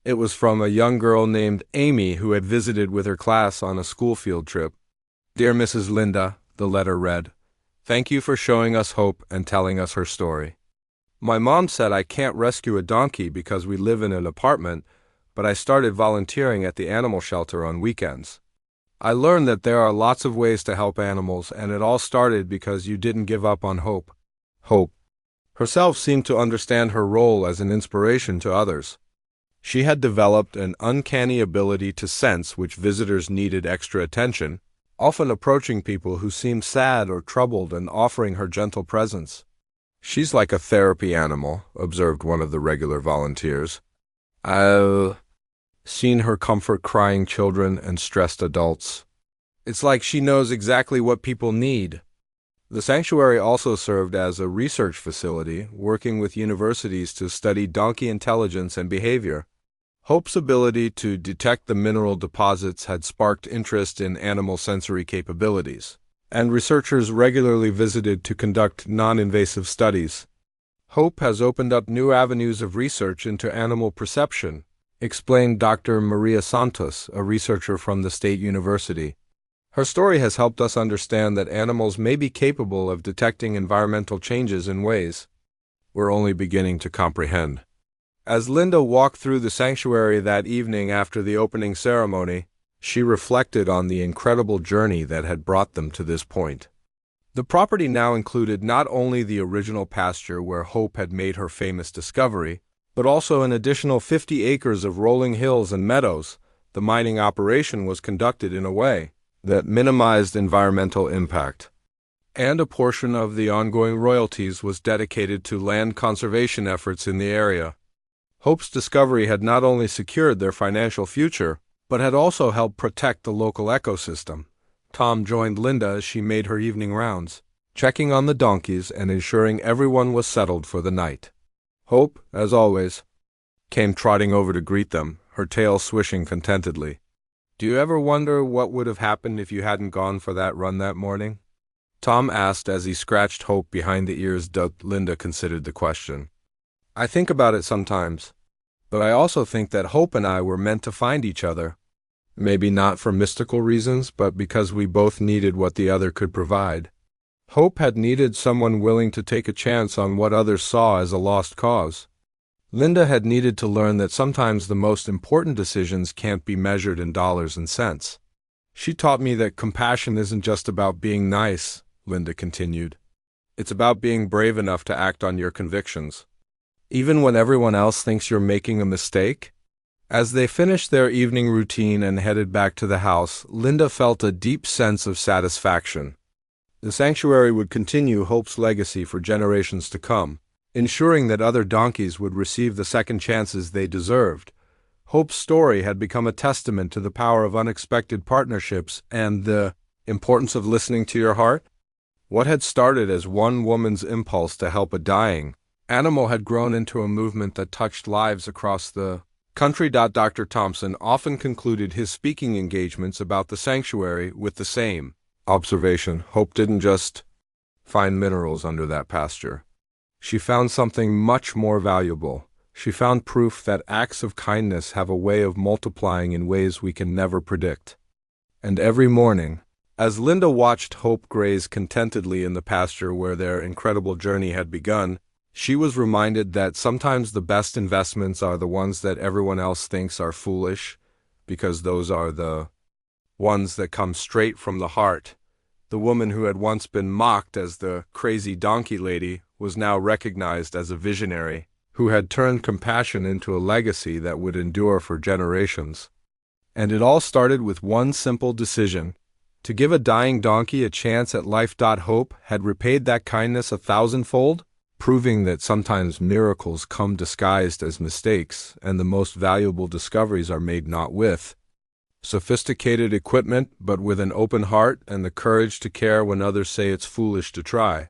Speaker 1: It was from a young girl named Amy who had visited with her class on a school field trip. "Dear Mrs. Linda," the letter read, "thank you for showing us hope and telling us her story. My mom said I can't rescue a donkey because we live in an apartment, but I started volunteering at the animal shelter on weekends. I learned that there are lots of ways to help animals, and it all started because you didn't give up on Hope." Hope herself seemed to understand her role as an inspiration to others. She had developed an uncanny ability to sense which visitors needed extra attention, often approaching people who seemed sad or troubled and offering her gentle presence. "She's like a therapy animal," observed one of the regular volunteers. "I've seen her comfort crying children and stressed adults. It's like she knows exactly what people need." The sanctuary also served as a research facility, working with universities to study donkey intelligence and behavior. Hope's ability to detect the mineral deposits had sparked interest in animal sensory capabilities, and researchers regularly visited to conduct non-invasive studies. Hope has opened up new avenues of research into animal perception, explained Dr. Maria Santos, a researcher from the State University. Her story has helped us understand that animals may be capable of detecting environmental changes in ways we're only beginning to comprehend. As Linda walked through the sanctuary that evening after the opening ceremony, she reflected on the incredible journey that had brought them to this point. The property now included not only the original pasture where Hope had made her famous discovery, but also an additional 50 acres of rolling hills and meadows. The mining operation was conducted in a way that minimized environmental impact, and a portion of the ongoing royalties was dedicated to land conservation efforts in the area. Hope's discovery had not only secured their financial future, but had also helped protect the local ecosystem. Tom joined Linda as she made her evening rounds, checking on the donkeys and ensuring everyone was settled for the night. Hope, as always, came trotting over to greet them, her tail swishing contentedly. "Do you ever wonder what would have happened if you hadn't gone for that run that morning?" Tom asked as he scratched Hope behind the ears. Linda considered the question. "I think about it sometimes, but I also think that Hope and I were meant to find each other. Maybe not for mystical reasons, but because we both needed what the other could provide. Hope had needed someone willing to take a chance on what others saw as a lost cause. Linda had needed to learn that sometimes the most important decisions can't be measured in dollars and cents. She taught me that compassion isn't just about being nice," Linda continued. "It's about being brave enough to act on your convictions, even when everyone else thinks you're making a mistake." As they finished their evening routine and headed back to the house, Linda felt a deep sense of satisfaction. The sanctuary would continue Hope's legacy for generations to come, ensuring that other donkeys would receive the second chances they deserved. Hope's story had become a testament to the power of unexpected partnerships and the importance of listening to your heart. What had started as one woman's impulse to help a dying animal had grown into a movement that touched lives across the country. Dr. Thompson often concluded his speaking engagements about the sanctuary with the same observation: Hope didn't just find minerals under that pasture. She found something much more valuable. She found proof that acts of kindness have a way of multiplying in ways we can never predict. And every morning, as Linda watched Hope graze contentedly in the pasture where their incredible journey had begun, she was reminded that sometimes the best investments are the ones that everyone else thinks are foolish, because those are the ones that come straight from the heart. The woman who had once been mocked as the crazy donkey lady was now recognized as a visionary who had turned compassion into a legacy that would endure for generations. And it all started with one simple decision: to give a dying donkey a chance at life. Hope had repaid that kindness 1,000-fold, proving that sometimes miracles come disguised as mistakes, and the most valuable discoveries are made not with sophisticated equipment, but with an open heart and the courage to care when others say it's foolish to try.